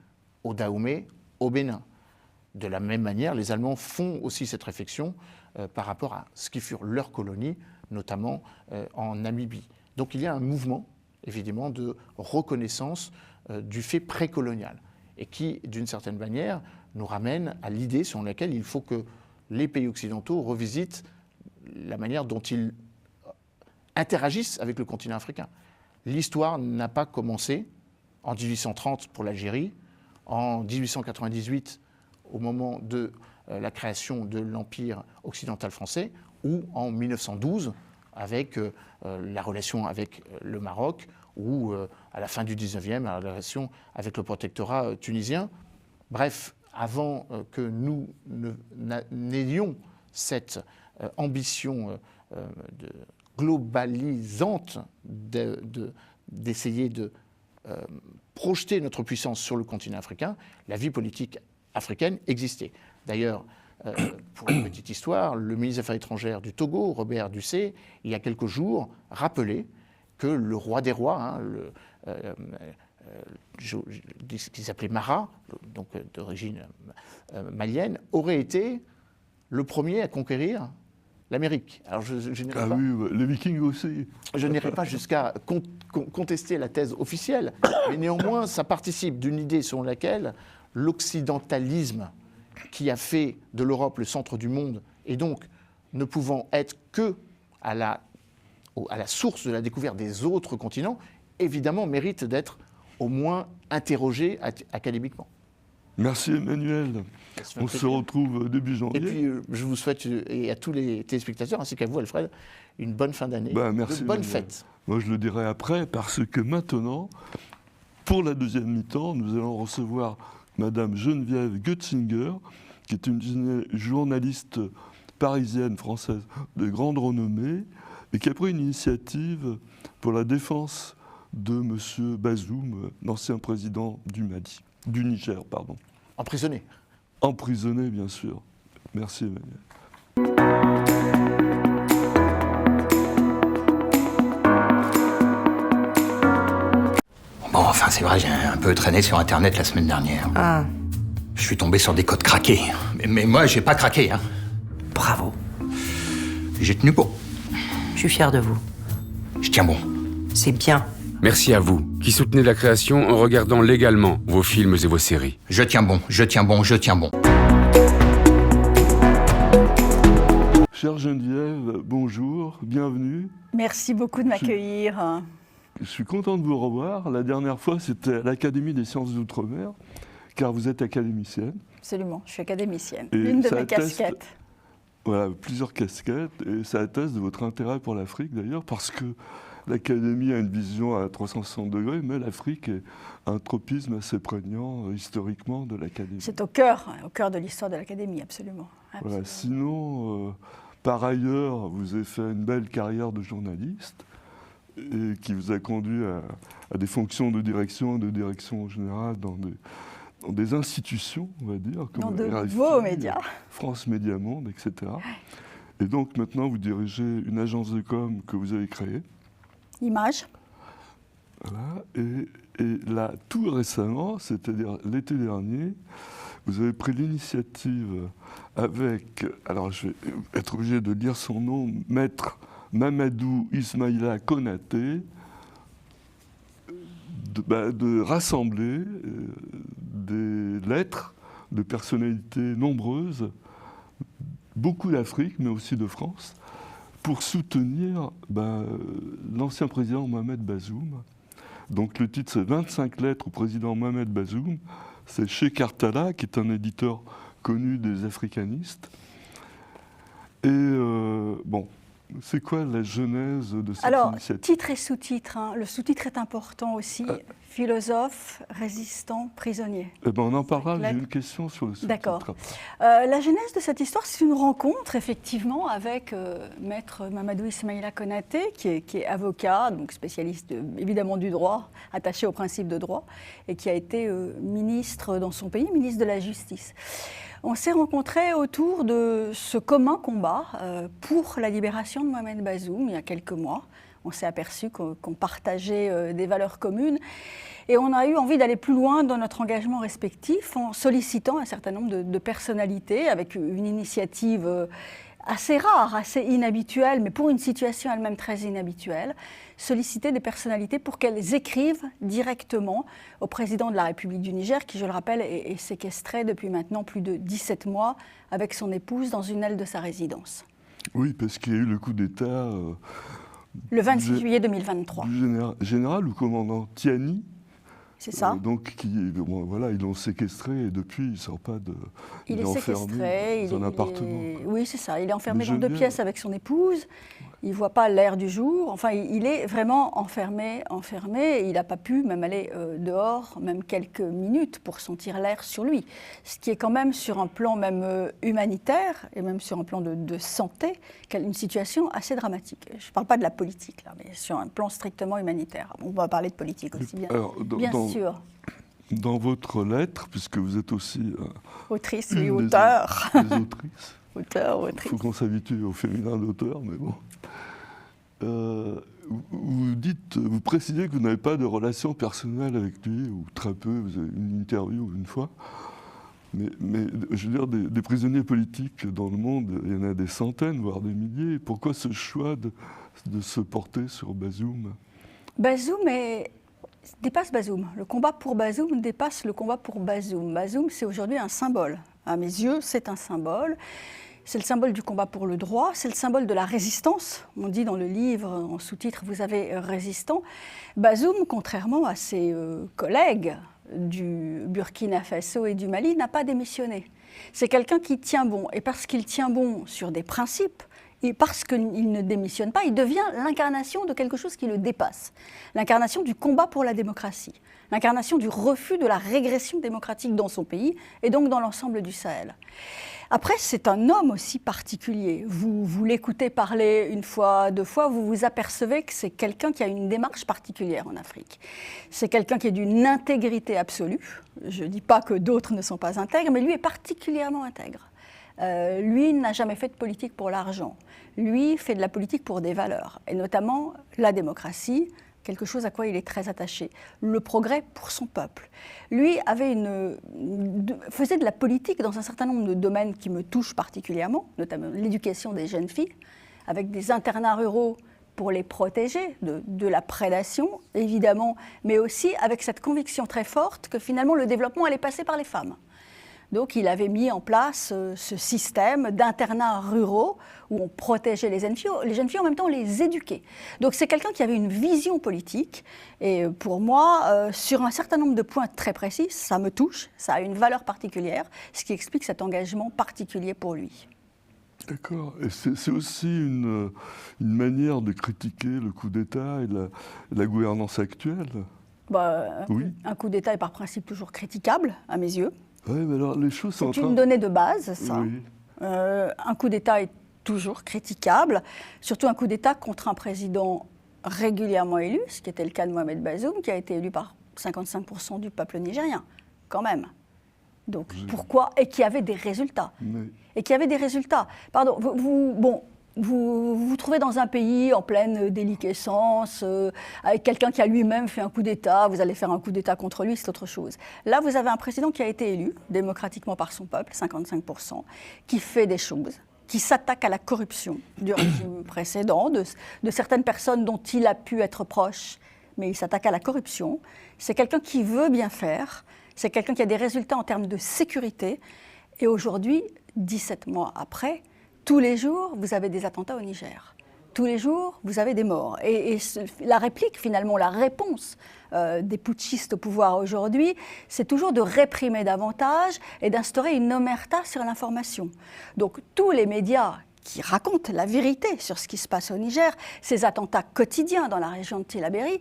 Speaker 2: au Dahomey au Bénin. De la même manière, les Allemands font aussi cette réflexion par rapport à ce qui furent leurs colonies, notamment en Namibie. Donc il y a un mouvement, évidemment, de reconnaissance du fait précolonial et qui, d'une certaine manière, nous ramène à l'idée selon laquelle il faut que les pays occidentaux revisitent la manière dont ils interagissent avec le continent africain. L'histoire n'a pas commencé en 1830 pour l'Algérie, en 1898 au moment de la création de l'Empire occidental français, ou en 1912 avec la relation avec le Maroc, ou à la fin du 19e, la relation avec le protectorat tunisien. Bref, avant que nous n'ayons cette ambition globalisante d'essayer de projeter notre puissance sur le continent africain, la vie politique africaine existait. D'ailleurs, pour une petite histoire, le ministre des Affaires étrangères du Togo, Robert Dussé, il y a quelques jours, rappelait que le roi des rois, qui s'appelait Mara, donc d'origine malienne, aurait été le premier à conquérir l'Amérique. Alors je n'irai pas,
Speaker 1: oui, les Vikings aussi.
Speaker 2: Je n'irai pas jusqu'à contester la thèse officielle, mais néanmoins, ça participe d'une idée selon laquelle l'occidentalisme qui a fait de l'Europe le centre du monde, et donc ne pouvant être que à la source de la découverte des autres continents, évidemment mérite d'être au moins interrogé académiquement.
Speaker 1: Merci Emmanuel. On se retrouve début janvier.
Speaker 2: Et puis je vous souhaite, et à tous les téléspectateurs, ainsi qu'à vous Alfred, une bonne fin d'année,
Speaker 1: merci,
Speaker 2: de bonnes fêtes.
Speaker 1: Moi je le dirai après, parce que maintenant, pour la deuxième mi-temps, nous allons recevoir Madame Geneviève Götzinger, qui est une journaliste parisienne, française, de grande renommée, et qui a pris une initiative pour la défense de M. Bazoum, l'ancien président du Niger, pardon.
Speaker 2: Emprisonné.
Speaker 1: Emprisonné, bien sûr. Merci Emmanuel.
Speaker 3: Bon, enfin, c'est vrai, j'ai un peu traîné sur Internet la semaine dernière.
Speaker 4: Ah,
Speaker 3: Je suis tombé sur des codes craqués. Mais moi, j'ai pas craqué, hein.
Speaker 4: bravo.
Speaker 3: J'ai tenu bon.
Speaker 4: Je suis fier de vous.
Speaker 3: Je tiens bon.
Speaker 4: C'est bien.
Speaker 5: Merci à vous, qui soutenez la création en regardant légalement vos films et vos séries.
Speaker 3: Je tiens bon, je tiens bon, je tiens bon.
Speaker 1: Chère Geneviève, bonjour, bienvenue.
Speaker 6: Merci beaucoup de m'accueillir.
Speaker 1: Je suis content de vous revoir. La dernière fois, c'était à l'Académie des sciences d'outre-mer, car vous êtes académicienne.
Speaker 6: Absolument, je suis académicienne.
Speaker 1: Et
Speaker 6: L'une de
Speaker 1: ça
Speaker 6: mes
Speaker 1: atteste-
Speaker 6: casquettes.
Speaker 1: Voilà, plusieurs casquettes, et ça atteste de votre intérêt pour l'Afrique d'ailleurs, parce que l'Académie a une vision à 360 degrés, mais l'Afrique est un tropisme assez prégnant historiquement de l'Académie.
Speaker 6: C'est au cœur de l'histoire de l'Académie, absolument.
Speaker 1: Voilà, sinon, par ailleurs, vous avez fait une belle carrière de journaliste, et qui vous a conduit à des fonctions de direction générale dans des institutions, on va dire,
Speaker 6: Dans
Speaker 1: comme
Speaker 6: de
Speaker 1: RFI,
Speaker 6: beaux médias.
Speaker 1: France Média Monde, etc. Et donc maintenant, vous dirigez une agence de com que vous avez créée.
Speaker 6: Image.
Speaker 1: Voilà. Et là, tout récemment, c'est-à-dire l'été dernier, vous avez pris l'initiative avec, alors je vais être obligé de lire son nom, Maître Mamadou Ismaïla Konaté, de rassembler des lettres de personnalités nombreuses, beaucoup d'Afrique, mais aussi de France, pour soutenir l'ancien président Mohamed Bazoum. Donc le titre, c'est 25 lettres au président Mohamed Bazoum. C'est chez Kartala, qui est un éditeur connu des africanistes. Et C'est quoi la genèse de cette
Speaker 6: Alors,
Speaker 1: initiative?
Speaker 6: titre et sous-titre, hein. Le sous-titre est important aussi. Philosophe, résistant, prisonnier.
Speaker 1: Eh ben, on en parlera,
Speaker 6: Claire.
Speaker 1: j'ai une question sur le sous-titre.
Speaker 6: D'accord.
Speaker 1: après.
Speaker 6: La genèse de cette histoire, c'est une rencontre, effectivement, avec Maître Mamadou Ismaïla Konaté, qui est avocat, donc spécialiste évidemment du droit, attaché aux principes de droit, et qui a été ministre dans son pays, ministre de la Justice. On s'est rencontrés autour de ce commun combat pour la libération de Mohamed Bazoum il y a quelques mois. On s'est aperçu qu'on partageait des valeurs communes et on a eu envie d'aller plus loin dans notre engagement respectif en sollicitant un certain nombre de personnalités avec une initiative assez rare, assez inhabituelle, mais pour une situation elle-même très inhabituelle, solliciter des personnalités pour qu'elles écrivent directement au président de la République du Niger, qui, je le rappelle, est séquestré depuis maintenant plus de 17 mois avec son épouse dans une aile de sa résidence.
Speaker 1: Oui, parce qu'il y a eu le coup d'État
Speaker 6: Le 26 juillet 2023.
Speaker 1: du général ou commandant Tiani.
Speaker 6: C'est ça.
Speaker 1: Donc, voilà, ils l'ont séquestré et depuis, il ne sort pas de.
Speaker 6: Il est
Speaker 1: enfermé
Speaker 6: séquestré.
Speaker 1: dans un appartement.
Speaker 6: Oui, c'est ça. Il est enfermé
Speaker 1: Mais
Speaker 6: dans 2
Speaker 1: Geneviève-
Speaker 6: pièces avec son épouse. Il ne voit pas l'air du jour. Enfin, il est vraiment enfermé. Il n'a pas pu même aller dehors, même quelques minutes, pour sentir l'air sur lui. Ce qui est quand même, sur un plan même humanitaire, et même sur un plan de santé, une situation assez dramatique. Je ne parle pas de la politique, là, mais sur un plan strictement humanitaire. On va parler de politique aussi,
Speaker 1: Alors,
Speaker 6: bien sûr.
Speaker 1: Dans votre lettre, puisque vous êtes aussi
Speaker 6: Autrice,
Speaker 1: une
Speaker 6: oui,
Speaker 1: des-
Speaker 6: auteur.
Speaker 1: des autrices,
Speaker 6: Auteur,
Speaker 1: il
Speaker 6: autrice.
Speaker 1: faut qu'on s'habitue au féminin d'auteur, mais bon. Vous précisez que vous n'avez pas de relation personnelle avec lui, ou très peu, vous avez une interview une fois. Mais je veux dire, des prisonniers politiques dans le monde, il y en a des centaines, voire des milliers. Pourquoi ce choix de se porter sur Bazoum?
Speaker 6: Bazoum dépasse Bazoum. Le combat pour Bazoum dépasse le combat pour Bazoum. Bazoum, c'est aujourd'hui un symbole. À mes yeux, c'est un symbole. C'est le symbole du combat pour le droit, c'est le symbole de la résistance. On dit dans le livre, en sous-titre, vous avez résistant. Bazoum, contrairement à ses collègues du Burkina Faso et du Mali, n'a pas démissionné. C'est quelqu'un qui tient bon. Et parce qu'il tient bon sur des principes, et parce qu'il ne démissionne pas, il devient l'incarnation de quelque chose qui le dépasse. L'incarnation du combat pour la démocratie. L'incarnation du refus de la régression démocratique dans son pays et donc dans l'ensemble du Sahel. Après, c'est un homme aussi particulier. Vous l'écoutez parler une fois, 2 fois, vous vous apercevez que c'est quelqu'un qui a une démarche particulière en Afrique. C'est quelqu'un qui est d'une intégrité absolue. Je ne dis pas que d'autres ne sont pas intègres, mais lui est particulièrement intègre. Lui n'a jamais fait de politique pour l'argent. Lui fait de la politique pour des valeurs, et notamment la démocratie, quelque chose à quoi il est très attaché. Le progrès pour son peuple. Lui faisait de la politique dans un certain nombre de domaines qui me touchent particulièrement, notamment l'éducation des jeunes filles, avec des internats ruraux pour les protéger de la prédation, évidemment, mais aussi avec cette conviction très forte que finalement le développement allait passer par les femmes. Donc il avait mis en place ce système d'internats ruraux où on protégeait les jeunes filles, en même temps on les éduquait. Donc c'est quelqu'un qui avait une vision politique et pour moi, sur un certain nombre de points très précis, ça me touche, ça a une valeur particulière, ce qui explique cet engagement particulier pour lui.
Speaker 1: D'accord. Et c'est aussi une manière de critiquer le coup d'État et la gouvernance actuelle. Oui.
Speaker 6: Un coup d'État est par principe toujours critiquable, à mes yeux.
Speaker 1: Oui, mais alors les choses sont en
Speaker 6: C'est
Speaker 1: train...
Speaker 6: une donnée de base, ça.
Speaker 1: Oui.
Speaker 6: Un coup d'État est toujours critiquable, surtout un coup d'État contre un président régulièrement élu, ce qui était le cas de Mohamed Bazoum, qui a été élu par 55% du peuple nigérien, quand même. Donc pourquoi? Et qui avait des résultats.
Speaker 1: Mais...
Speaker 6: Et qui avait des résultats. Pardon, vous vous trouvez dans un pays en pleine déliquescence, avec quelqu'un qui a lui-même fait un coup d'État, vous allez faire un coup d'État contre lui, c'est autre chose. Là, vous avez un président qui a été élu démocratiquement par son peuple, 55%, qui fait des choses, qui s'attaque à la corruption du régime précédent, de certaines personnes dont il a pu être proche, mais il s'attaque à la corruption. C'est quelqu'un qui veut bien faire, c'est quelqu'un qui a des résultats en termes de sécurité. Et aujourd'hui, 17 mois après, tous les jours, vous avez des attentats au Niger. Tous les jours, vous avez des morts. Et la réplique, finalement, la réponse des putschistes au pouvoir aujourd'hui, c'est toujours de réprimer davantage et d'instaurer une omerta sur l'information. Donc tous les médias qui raconte la vérité sur ce qui se passe au Niger, ces attentats quotidiens dans la région de Tillabéri,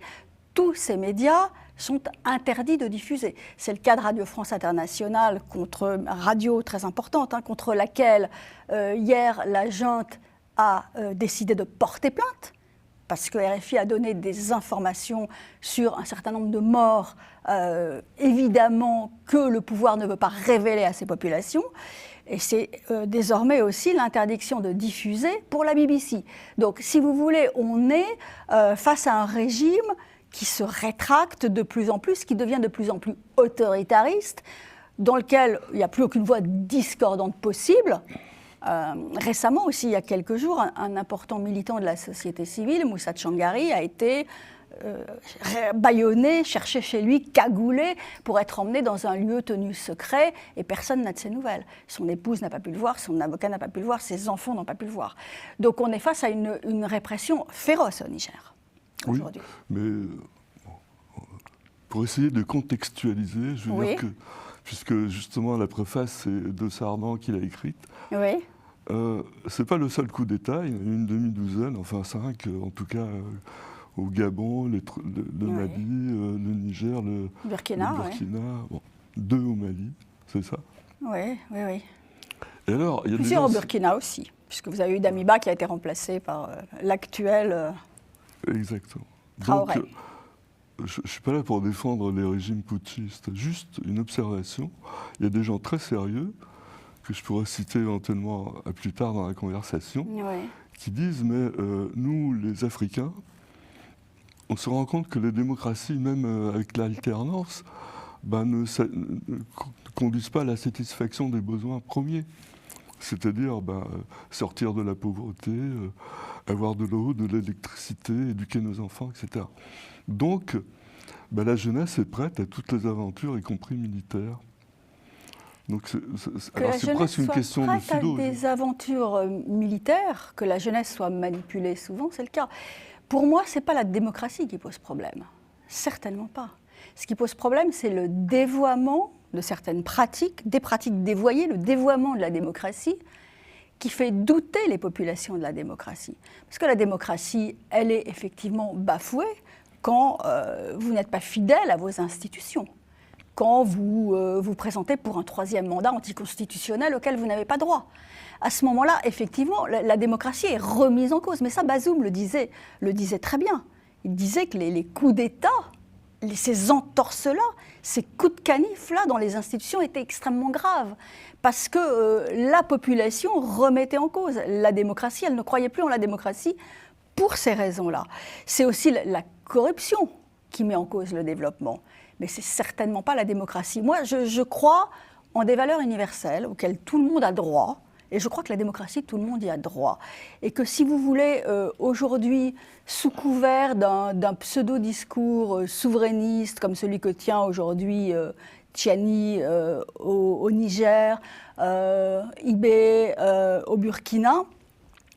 Speaker 6: tous ces médias sont interdits de diffuser. C'est le cas de Radio France Internationale, radio très importante, contre laquelle hier la junte a décidé de porter plainte, parce que RFI a donné des informations sur un certain nombre de morts, évidemment, que le pouvoir ne veut pas révéler à ses populations. Et c'est désormais aussi l'interdiction de diffuser pour la BBC. Donc, si vous voulez, on est face à un régime qui se rétracte de plus en plus, qui devient de plus en plus autoritariste, dans lequel il n'y a plus aucune voix discordante possible. Récemment aussi, il y a quelques jours, un important militant de la société civile, Moussa Tchangari, a été bâillonné, cherché chez lui, cagoulé, pour être emmené dans un lieu tenu secret, et personne n'a de ses nouvelles. Son épouse n'a pas pu le voir, son avocat n'a pas pu le voir, ses enfants n'ont pas pu le voir. Donc on est face à une répression féroce au Niger.
Speaker 1: Oui, mais pour essayer de contextualiser, je veux dire que, puisque justement la préface c'est de Sardan qui l'a écrite, c'est pas le seul coup d'État, il y en a une demi-douzaine, enfin 5 en tout cas, au Gabon, le Mali, le Niger, le Burkina, 2 au Mali, c'est ça?
Speaker 6: Oui.
Speaker 1: Et alors, il y a
Speaker 6: plusieurs au Burkina aussi, puisque vous avez eu Damiba qui a été remplacé par l'actuel...
Speaker 1: Exactement.
Speaker 6: Traoré.
Speaker 1: Donc, je ne suis pas là pour défendre les régimes putschistes, juste une observation. Il y a des gens très sérieux, que je pourrais citer éventuellement à plus tard dans la conversation, qui disent, mais nous, les Africains, on se rend compte que les démocraties, même avec l'alternance, ne conduisent pas à la satisfaction des besoins premiers. C'est-à-dire sortir de la pauvreté, avoir de l'eau, de l'électricité, éduquer nos enfants, etc. Donc, la jeunesse est prête à toutes les aventures, y compris militaires. Donc c'est presque une question de philo.
Speaker 6: Des aventures militaires, que la jeunesse soit manipulée, souvent c'est le cas. Pour moi, ce n'est pas la démocratie qui pose problème. Certainement pas. Ce qui pose problème, c'est le dévoiement de certaines pratiques, des pratiques dévoyées, le dévoiement de la démocratie, qui fait douter les populations de la démocratie. Parce que la démocratie, elle est effectivement bafouée quand vous n'êtes pas fidèle à vos institutions, quand vous vous présentez pour un 3e mandat anticonstitutionnel auquel vous n'avez pas droit. À ce moment-là, effectivement, la démocratie est remise en cause. Mais ça, Bazoum le disait très bien. Il disait que les coups d'État, ces entorses-là, ces coups de canif-là dans les institutions étaient extrêmement graves. Parce que la population remettait en cause la démocratie. Elle ne croyait plus en la démocratie pour ces raisons-là. C'est aussi la corruption qui met en cause le développement. Mais ce n'est certainement pas la démocratie. Moi, je crois en des valeurs universelles auxquelles tout le monde a droit. Et je crois que la démocratie, tout le monde y a droit. Et que si vous voulez, aujourd'hui, sous couvert d'un pseudo-discours souverainiste, comme celui que tient aujourd'hui Tiani au Niger, Ibé au Burkina,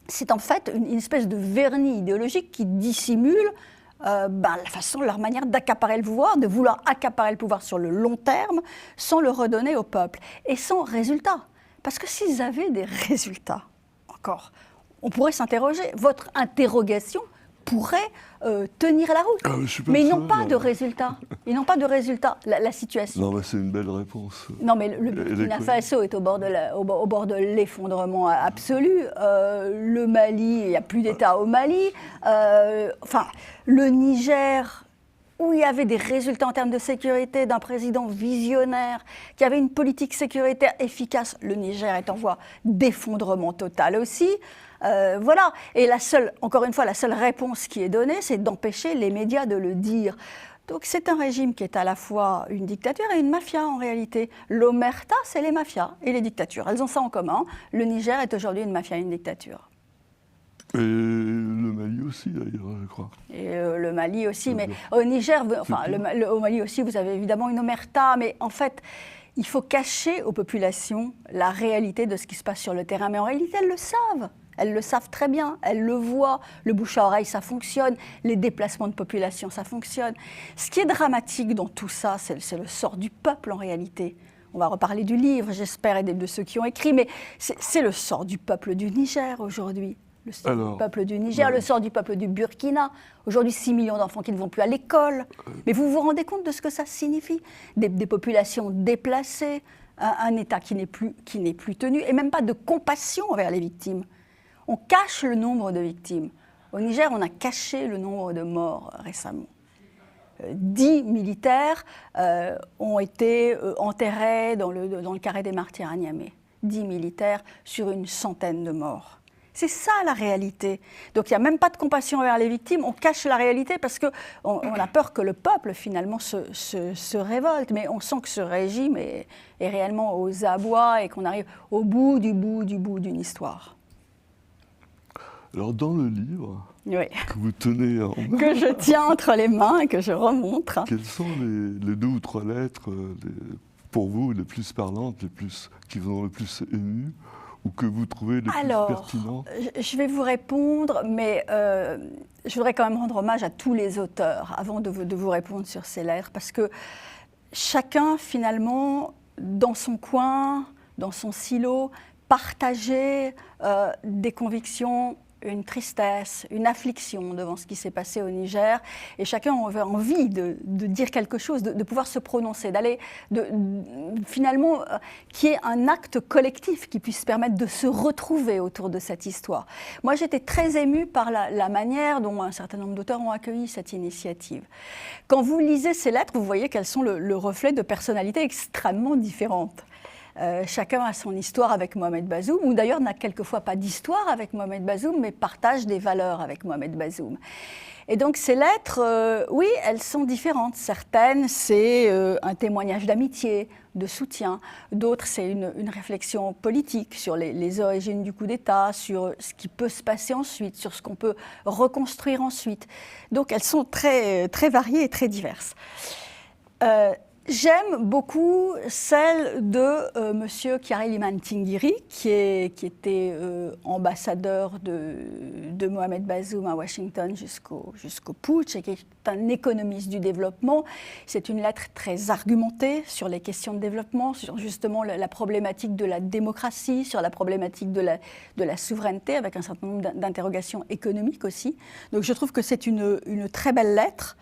Speaker 6: c'est en fait une espèce de vernis idéologique qui dissimule leur manière d'accaparer le pouvoir, de vouloir accaparer le pouvoir sur le long terme, sans le redonner au peuple, et sans résultat. Parce que s'ils avaient des résultats, encore, on pourrait s'interroger. Votre interrogation pourrait tenir la route. Mais ils n'ont pas de résultats. Ils n'ont pas de résultats. La situation...
Speaker 1: Non, c'est une belle réponse.
Speaker 6: Non, mais le Burkina Faso est au bord de l'effondrement absolu. Le Mali, il n'y a plus d'État au Mali. Le Niger... où il y avait des résultats en termes de sécurité d'un président visionnaire, qui avait une politique sécuritaire efficace. Le Niger est en voie d'effondrement total aussi. Voilà. Et encore une fois, la seule réponse qui est donnée, c'est d'empêcher les médias de le dire. Donc c'est un régime qui est à la fois une dictature et une mafia en réalité. L'omerta, c'est les mafias et les dictatures. Elles ont ça en commun. Le Niger est aujourd'hui une mafia et une dictature.
Speaker 1: Et le Mali aussi, d'ailleurs, je crois.
Speaker 6: Et le Mali aussi, mais au Niger, au Mali aussi, vous avez évidemment une omerta, mais en fait, il faut cacher aux populations la réalité de ce qui se passe sur le terrain. Mais en réalité, elles le savent. Elles le savent très bien, elles le voient. Le bouche à oreille, ça fonctionne. Les déplacements de population, ça fonctionne. Ce qui est dramatique dans tout ça, c'est le sort du peuple en réalité. On va reparler du livre, j'espère, et de ceux qui ont écrit, mais c'est le sort du peuple du Niger aujourd'hui. Le sort du peuple du Niger, le sort du peuple du Burkina. Aujourd'hui, 6 millions d'enfants qui ne vont plus à l'école. Mais vous vous rendez compte de ce que ça signifie? Des populations déplacées, un État qui n'est plus tenu, et même pas de compassion envers les victimes. On cache le nombre de victimes. Au Niger, on a caché le nombre de morts récemment. 10 militaires ont été enterrés dans le carré des martyrs à Niamey. 10 militaires sur une centaine de morts. C'est ça la réalité. Donc il n'y a même pas de compassion envers les victimes, on cache la réalité parce qu'on a peur que le peuple finalement se révolte. Mais on sent que ce régime est réellement aux abois et qu'on arrive au bout d'une histoire.
Speaker 1: Alors dans le livre
Speaker 6: oui.
Speaker 1: que vous tenez en main,
Speaker 6: que je tiens entre les mains et que je remontre.
Speaker 1: Quelles sont les 2 ou 3 lettres pour vous les plus parlantes, qui vous ont le plus ému ou que vous trouvez les plus pertinentes?
Speaker 6: Je vais vous répondre, mais je voudrais quand même rendre hommage à tous les auteurs avant de vous répondre sur ces lettres, parce que chacun finalement, dans son coin, dans son silo, partageait des convictions, une tristesse, une affliction devant ce qui s'est passé au Niger, et chacun avait envie de dire quelque chose, de pouvoir se prononcer, finalement, qu'il y ait un acte collectif qui puisse permettre de se retrouver autour de cette histoire. Moi, j'étais très émue par la manière dont un certain nombre d'auteurs ont accueilli cette initiative. Quand vous lisez ces lettres, vous voyez qu'elles sont le reflet de personnalités extrêmement différentes. Chacun a son histoire avec Mohamed Bazoum, ou d'ailleurs n'a quelquefois pas d'histoire avec Mohamed Bazoum, mais partage des valeurs avec Mohamed Bazoum. Et donc ces lettres, oui, elles sont différentes. Certaines, c'est un témoignage d'amitié, de soutien. D'autres, c'est une réflexion politique sur les origines du coup d'État, sur ce qui peut se passer ensuite, sur ce qu'on peut reconstruire ensuite. Donc elles sont très, très variées et très diverses. J'aime beaucoup celle de Monsieur Kiari Liman Tinguiri, qui était ambassadeur de Mohamed Bazoum à Washington jusqu'au putsch, et qui est un économiste du développement. C'est une lettre très argumentée sur les questions de développement, sur justement la problématique de la démocratie, sur la problématique de la souveraineté, avec un certain nombre d'interrogations économiques aussi. Donc je trouve que c'est une très belle lettre.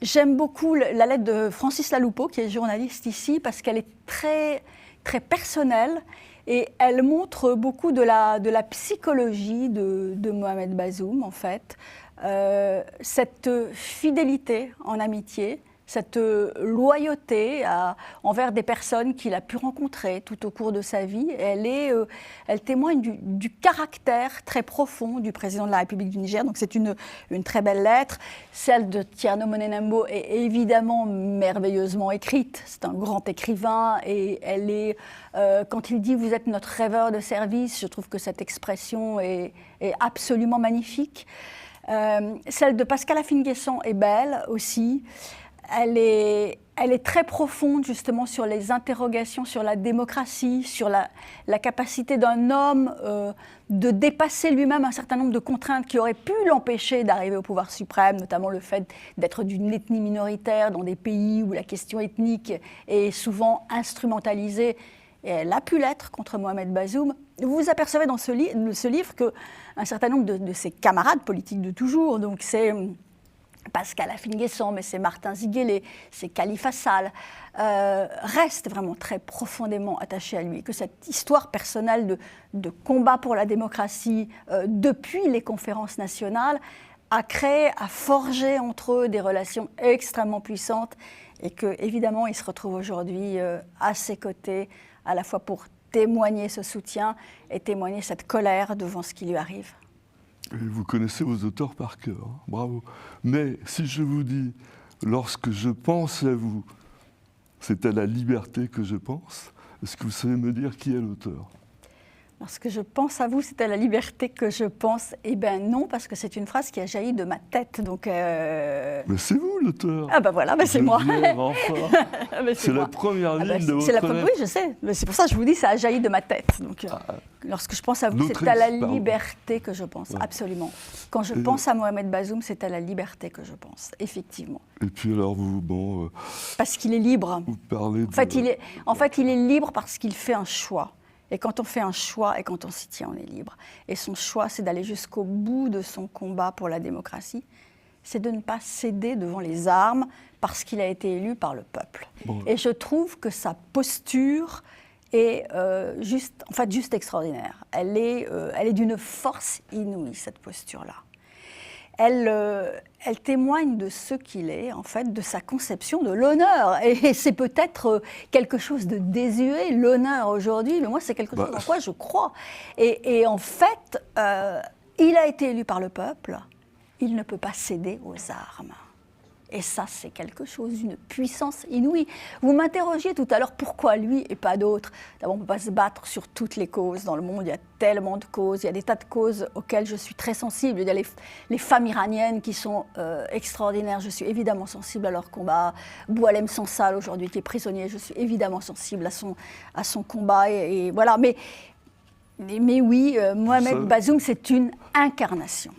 Speaker 6: J'aime beaucoup la lettre de Francis Laloupeau, qui est journaliste ici, parce qu'elle est très, très personnelle et elle montre beaucoup de la psychologie de Mohamed Bazoum, en fait. Cette fidélité en amitié, cette loyauté envers des personnes qu'il a pu rencontrer tout au cours de sa vie. Elle témoigne du caractère très profond du président de la République du Niger. Donc c'est une très belle lettre. Celle de Tierno Monenembo est évidemment merveilleusement écrite. C'est un grand écrivain et elle est, quand il dit « vous êtes notre rêveur de service », je trouve que cette expression est absolument magnifique. Celle de Pascal Afine-Guesson est belle aussi. Elle est très profonde justement sur les interrogations sur la démocratie, sur la capacité d'un homme de dépasser lui-même un certain nombre de contraintes qui auraient pu l'empêcher d'arriver au pouvoir suprême, notamment le fait d'être d'une ethnie minoritaire dans des pays où la question ethnique est souvent instrumentalisée. Et elle a pu l'être contre Mohamed Bazoum. Vous vous apercevez dans ce livre qu'un certain nombre de ses camarades politiques de toujours, donc c'est Pascal Afine-Guesson, mais c'est Martin Ziguélé, c'est Khalifa Sall, restent vraiment très profondément attachés à lui. Que cette histoire personnelle de combat pour la démocratie depuis les conférences nationales a forgé entre eux des relations extrêmement puissantes et qu'évidemment, il se retrouve aujourd'hui à ses côtés, à la fois pour témoigner ce soutien et témoigner cette colère devant ce qui lui arrive.
Speaker 1: Et vous connaissez vos auteurs par cœur, hein, bravo. Mais si je vous dis, lorsque je pense à vous, c'est à la liberté que je pense, est-ce que vous savez me dire qui est l'auteur ?
Speaker 6: Lorsque je pense à vous, c'est à la liberté que je pense. Eh bien non, parce que c'est une phrase qui a jailli de ma tête. Donc,
Speaker 1: Mais c'est vous l'auteur.
Speaker 6: ah ben voilà, ben c'est moi.
Speaker 1: Enfin.
Speaker 6: Ben
Speaker 1: C'est la
Speaker 6: moi.
Speaker 1: première
Speaker 6: Ah ben,
Speaker 1: ligne de
Speaker 6: c'est
Speaker 1: votre
Speaker 6: la
Speaker 1: lettre.
Speaker 6: Oui, je sais. Mais c'est pour ça que je vous dis, ça a jailli de ma tête. Donc, lorsque je pense à vous, c'est à la
Speaker 1: L'autrice, pardon.
Speaker 6: liberté que je pense,
Speaker 1: Ouais.
Speaker 6: absolument. Quand je
Speaker 1: Et-
Speaker 6: pense à Mohamed Bazoum, c'est à la liberté que je pense, effectivement.
Speaker 1: Et puis alors
Speaker 6: Parce qu'il est libre.
Speaker 1: vous parlez de...
Speaker 6: En fait, il est libre parce qu'il fait un choix. Et quand on fait un choix et quand on s'y tient, on est libre. Et son choix, c'est d'aller jusqu'au bout de son combat pour la démocratie. C'est de ne pas céder devant les armes parce qu'il a été élu par le peuple.
Speaker 1: Bon.
Speaker 6: Et je trouve que sa posture est juste extraordinaire. Elle est d'une force inouïe, cette posture-là. Elle témoigne de ce qu'il est, en fait, de sa conception de l'honneur. Et c'est peut-être quelque chose de désuet, l'honneur aujourd'hui, mais moi, c'est quelque chose en quoi je crois. Et en fait, il a été élu par le peuple, il ne peut pas céder aux armes. Et ça, c'est quelque chose d'une puissance inouïe. Vous m'interrogiez tout à l'heure, pourquoi lui et pas d'autres? D'abord, on ne peut pas se battre sur toutes les causes dans le monde. Il y a tellement de causes. Il y a des tas de causes auxquelles je suis très sensible. Il y a les femmes iraniennes qui sont extraordinaires. Je suis évidemment sensible à leur combat. Boualem Sansal, aujourd'hui, qui est prisonnier, je suis évidemment sensible à son combat. Et voilà. Mais oui, Mohamed Bazoum, c'est une incarnation.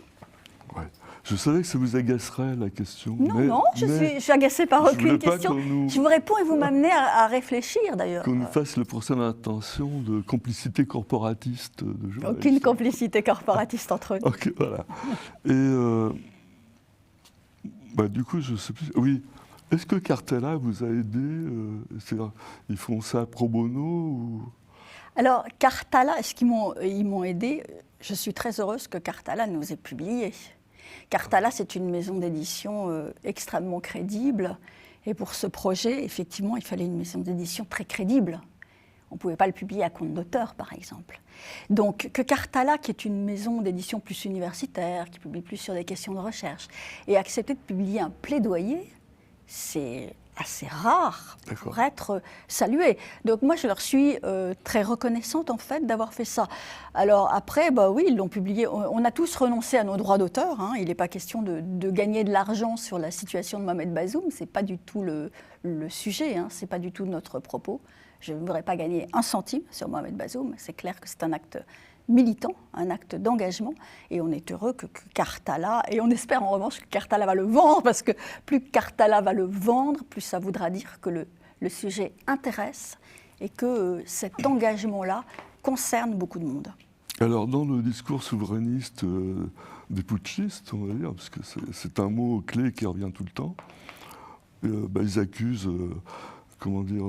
Speaker 1: Ouais. Je savais que ça vous agacerait, la question.
Speaker 6: Non, je suis agacée par
Speaker 1: je
Speaker 6: aucune
Speaker 1: voulais pas
Speaker 6: question.
Speaker 1: qu'on nous-
Speaker 6: Je vous réponds et vous m'amenez à réfléchir, d'ailleurs.
Speaker 1: Qu'on nous fasse le procès d'intention de complicité corporatiste de journalistes.
Speaker 6: Aucune complicité corporatiste entre nous.
Speaker 1: Ok, voilà. Et du coup, je sais plus. Oui. Est-ce que Cartella vous a aidé c'est-à-dire, ils font ça pro bono ou...
Speaker 6: Alors, Cartalla, est-ce qu'ils m'ont aidé? Je suis très heureuse que Cartalla nous ait publié. Cartalla, c'est une maison d'édition extrêmement crédible. Et pour ce projet, effectivement, il fallait une maison d'édition très crédible. On ne pouvait pas le publier à compte d'auteur, par exemple. Donc, que Cartalla, qui est une maison d'édition plus universitaire, qui publie plus sur des questions de recherche, ait accepté de publier un plaidoyer, c'est assez rare pour être salué. Donc moi, je leur suis très reconnaissante, en fait, d'avoir fait ça. Alors après, oui, ils l'ont publié. On a tous renoncé à nos droits d'auteur. Hein. Il n'est pas question de gagner de l'argent sur la situation de Mohamed Bazoum. Ce n'est pas du tout le sujet. Hein. Ce n'est pas du tout notre propos. Je ne voudrais pas gagner un centime sur Mohamed Bazoum. C'est clair que c'est un acte militant, un acte d'engagement, et on est heureux que Cartalla, et on espère en revanche que Cartalla va le vendre, parce que plus Cartalla va le vendre, plus ça voudra dire que le sujet intéresse et que cet engagement-là concerne beaucoup de monde.
Speaker 1: Alors, dans le discours souverainiste des putschistes, on va dire, parce que c'est un mot clé qui revient tout le temps, ils accusent... comment dire,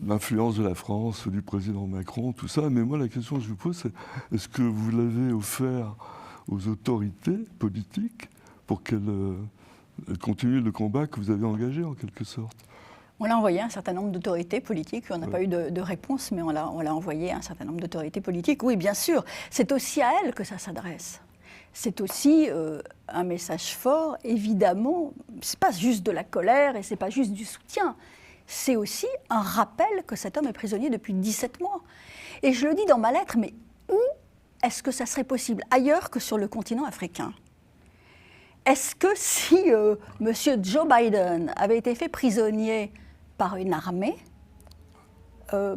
Speaker 1: l'influence de la France, du président Macron, tout ça. Mais moi, la question que je vous pose, c'est est-ce que vous l'avez offert aux autorités politiques pour qu'elles continuent le combat que vous avez engagé, en quelque sorte?
Speaker 6: On l'a envoyé à un certain nombre d'autorités politiques. On n'a pas eu de réponse, mais on l'a envoyé à un certain nombre d'autorités politiques. Oui, bien sûr. C'est aussi à elles que ça s'adresse. C'est aussi un message fort, évidemment. Ce n'est pas juste de la colère et ce n'est pas juste du soutien. C'est aussi un rappel que cet homme est prisonnier depuis 17 mois. Et je le dis dans ma lettre, mais où est-ce que ça serait possible ailleurs que sur le continent africain? Est-ce que si M. Joe Biden avait été fait prisonnier par une armée,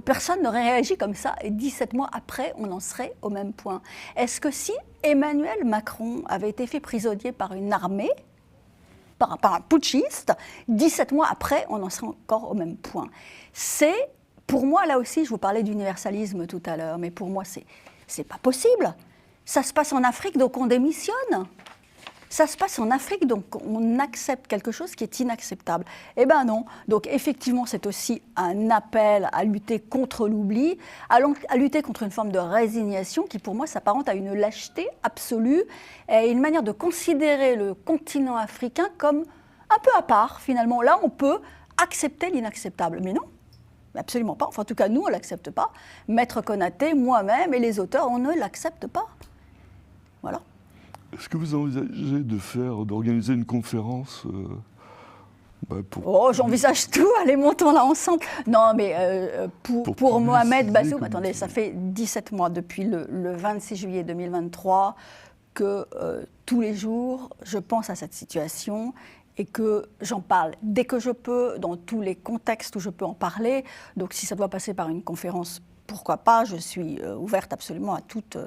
Speaker 6: personne n'aurait réagi comme ça, et 17 mois après, on en serait au même point? Est-ce que si Emmanuel Macron avait été fait prisonnier par une armée, par un putschiste, 17 mois après, on en serait encore au même point? C'est, pour moi, là aussi, je vous parlais d'universalisme tout à l'heure, mais pour moi, c'est pas possible. Ça se passe en Afrique, donc on démissionne. Ça se passe en Afrique, donc on accepte quelque chose qui est inacceptable. Eh bien non. Donc effectivement, c'est aussi un appel à lutter contre l'oubli, à lutter contre une forme de résignation qui, pour moi, s'apparente à une lâcheté absolue et une manière de considérer le continent africain comme un peu à part, finalement. Là, on peut accepter l'inacceptable. Mais non, absolument pas. Enfin, en tout cas, nous, on ne l'accepte pas. Maître Konaté, moi-même et les auteurs, on ne l'accepte pas. Voilà.
Speaker 1: Est-ce que vous envisagez d'organiser une conférence
Speaker 6: Oh, j'envisage tout, allez, montons là ensemble. Non, mais pour Mohamed Bazoum, attendez, ça fait 17 mois depuis le 26 juillet 2023 que tous les jours, je pense à cette situation et que j'en parle dès que je peux, dans tous les contextes où je peux en parler. Donc si ça doit passer par une conférence, pourquoi pas, je suis ouverte absolument à toutes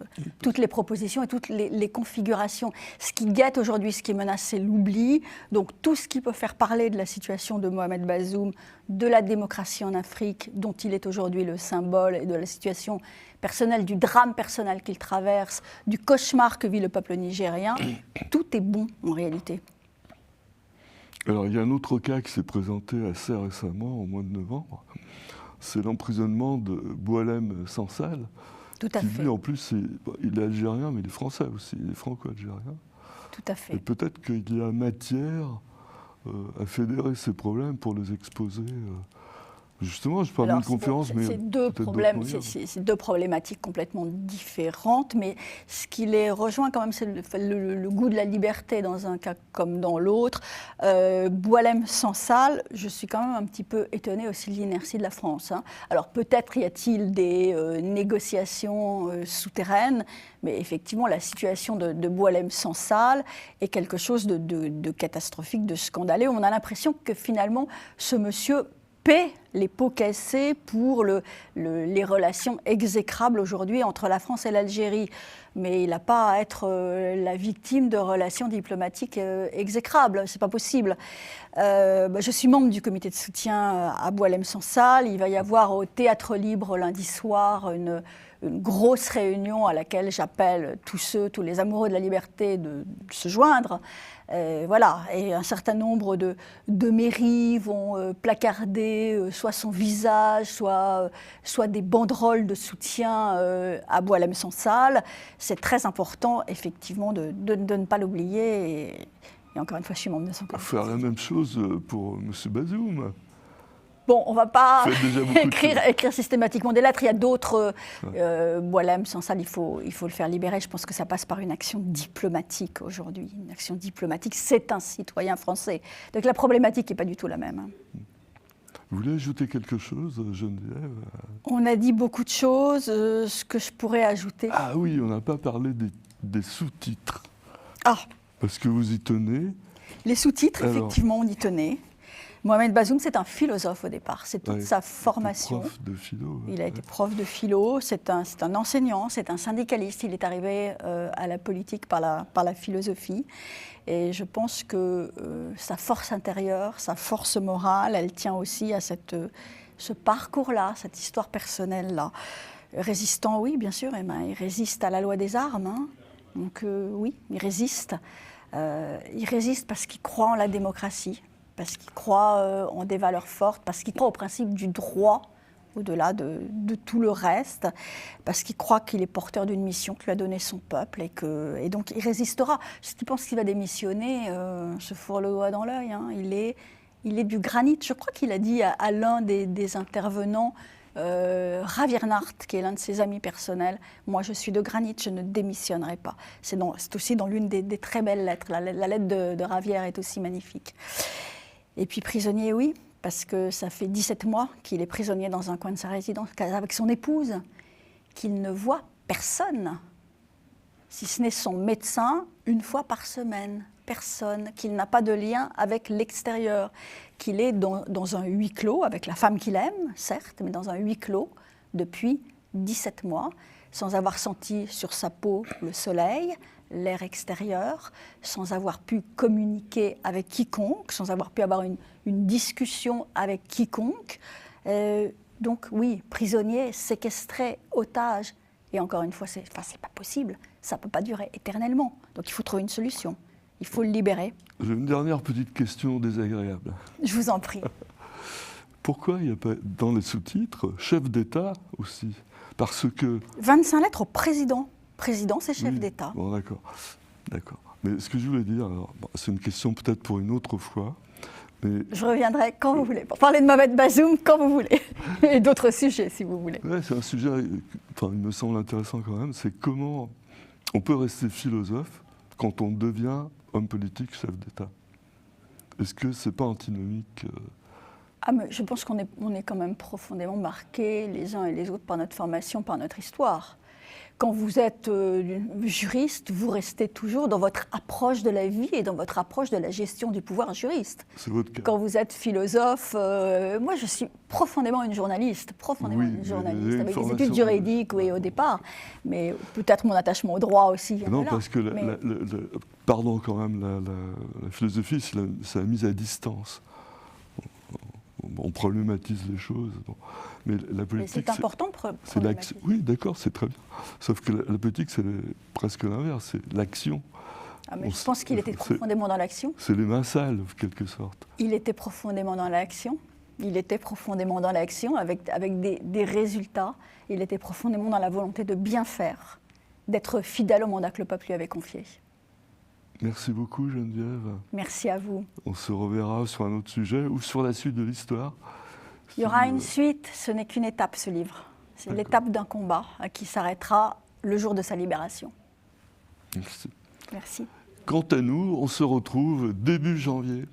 Speaker 6: les propositions et toutes les configurations. Ce qui guette aujourd'hui, ce qui menace, c'est l'oubli. Donc tout ce qui peut faire parler de la situation de Mohamed Bazoum, de la démocratie en Afrique, dont il est aujourd'hui le symbole, et de la situation personnelle, du drame personnel qu'il traverse, du cauchemar que vit le peuple nigérien, tout est bon en réalité.
Speaker 1: Alors il y a un autre cas qui s'est présenté assez récemment, au mois de novembre. C'est l'emprisonnement de Boualem Sansal.
Speaker 6: Tout à fait.
Speaker 1: Lui, en plus, il est algérien, mais il est français aussi, il est franco-algérien.
Speaker 6: Tout à fait.
Speaker 1: Et peut-être qu'il y a matière à fédérer ces problèmes pour les exposer. Justement, je parle d'une conférence, mais
Speaker 6: c'est deux problématiques complètement différentes, mais ce qui les rejoint quand même, c'est le goût de la liberté dans un cas comme dans l'autre. Boualem Sansal, je suis quand même un petit peu étonnée aussi de l'inertie de la France. Hein. Alors peut-être y a-t-il des négociations souterraines, mais effectivement la situation de Boualem Sansal est quelque chose de catastrophique, de scandaleux. On a l'impression que finalement ce monsieur paie les pots cassés pour les relations exécrables aujourd'hui entre la France et l'Algérie. Mais il n'a pas à être la victime de relations diplomatiques exécrables, c'est pas possible. Je suis membre du comité de soutien à Boualem Sansal. Il va y avoir au Théâtre Libre lundi soir une grosse réunion à laquelle j'appelle tous les amoureux de la liberté de se joindre. Voilà, et un certain nombre de mairies vont placarder soit son visage, soit des banderoles de soutien à Boualem Sansal. C'est très important, effectivement, de ne pas l'oublier. Et encore une fois, je suis membre de son comité.
Speaker 1: Faire la même chose pour M. Bazoum.
Speaker 6: Bon, on ne va pas écrire systématiquement des lettres. Il y a d'autres. Boualem Sansal, il faut le faire libérer. Je pense que ça passe par une action diplomatique aujourd'hui. Une action diplomatique, c'est un citoyen français. Donc la problématique n'est pas du tout la même. Hein.
Speaker 1: Vous voulez ajouter quelque chose, Geneviève ?
Speaker 6: On a dit beaucoup de choses. Ce que je pourrais ajouter.
Speaker 1: Ah oui, on n'a pas parlé des sous-titres.
Speaker 6: Ah.
Speaker 1: Parce que vous y tenez.
Speaker 6: Les sous-titres, effectivement, on y tenait. Mohamed Bazoum, c'est un philosophe au départ, c'est toute sa formation.
Speaker 1: Prof de philo.
Speaker 6: Il a été prof de philo, c'est un enseignant, c'est un syndicaliste. Il est arrivé à la politique par la philosophie. Et je pense que sa force intérieure, sa force morale, elle tient aussi à ce parcours-là, cette histoire personnelle-là. Résistant, oui, bien sûr, Emma, il résiste à la loi des armes. Hein. Donc oui, il résiste. Il résiste parce qu'il croit en la démocratie, parce qu'il croit en des valeurs fortes, parce qu'il croit au principe du droit, au-delà de tout le reste, parce qu'il croit qu'il est porteur d'une mission que lui a donnée son peuple, et donc il résistera. Ceux qui pensent qu'il va démissionner se fourrent le doigt dans l'œil. Hein. Il est du granit. Je crois qu'il a dit à l'un des intervenants, Javier Nart, qui est l'un de ses amis personnels, « Moi, je suis de granit, je ne démissionnerai pas ». C'est aussi dans l'une des très belles lettres. La lettre de Javier est aussi magnifique. Et puis prisonnier, oui, parce que ça fait 17 mois qu'il est prisonnier dans un coin de sa résidence avec son épouse, qu'il ne voit personne, si ce n'est son médecin, une fois par semaine. Personne, qu'il n'a pas de lien avec l'extérieur, qu'il est dans un huis clos, avec la femme qu'il aime, certes, mais dans un huis clos depuis 17 mois, sans avoir senti sur sa peau le soleil, l'air extérieur, sans avoir pu communiquer avec quiconque, sans avoir pu avoir une discussion avec quiconque. Donc oui, prisonnier, séquestré, otage. Et encore une fois, c'est pas possible, ça ne peut pas durer éternellement. Donc il faut trouver une solution. Il faut le libérer.
Speaker 1: J'ai une dernière petite question désagréable.
Speaker 6: Je vous en prie.
Speaker 1: Pourquoi il n'y a pas dans les sous-titres chef d'État aussi ? Parce que
Speaker 6: 25 lettres au président. Président, c'est chef d'État.
Speaker 1: Bon, d'accord. Mais ce que je voulais dire, c'est une question peut-être pour une autre fois. Mais... Je
Speaker 6: reviendrai quand vous voulez, pour parler de Mohamed Bazoum quand vous voulez, et d'autres sujets si vous voulez.
Speaker 1: Ouais, c'est un sujet, il me semble intéressant quand même, c'est comment on peut rester philosophe quand on devient homme politique, chef d'État. est-ce que c'est pas antinomique
Speaker 6: Ah, mais je pense qu'on est quand même profondément marqués les uns et les autres par notre formation, par notre histoire. Quand vous êtes juriste, vous restez toujours dans votre approche de la vie et dans votre approche de la gestion du pouvoir juriste.
Speaker 1: C'est votre cas.
Speaker 6: Quand vous êtes philosophe, moi je suis profondément une journaliste, avec des
Speaker 1: formation
Speaker 6: études juridiques, oui, au départ, mais peut-être mon attachement au droit aussi.
Speaker 1: Non,
Speaker 6: voilà.
Speaker 1: parce que, pardon quand même, la philosophie, c'est la mise à distance. On problématise les choses. Bon. Mais la politique,
Speaker 6: c'est important de
Speaker 1: c'est l'action. Oui, d'accord, c'est très bien. Sauf que la politique, c'est presque l'inverse, c'est l'action.
Speaker 6: Ah, mais je pense qu'il était profondément dans l'action.
Speaker 1: C'est les mains sales, en quelque sorte.
Speaker 6: Il était profondément dans l'action. Il était profondément dans l'action avec des résultats. Il était profondément dans la volonté de bien faire, d'être fidèle au mandat que le peuple lui avait confié.
Speaker 1: Merci beaucoup, Geneviève.
Speaker 6: Merci à vous.
Speaker 1: On se reverra sur un autre sujet ou sur la suite de l'histoire.
Speaker 6: Il y aura une suite, ce n'est qu'une étape, ce livre. C'est l'étape d'un combat qui s'arrêtera le jour de sa libération.
Speaker 1: Merci.
Speaker 6: Merci.
Speaker 1: Quant à nous, on se retrouve début janvier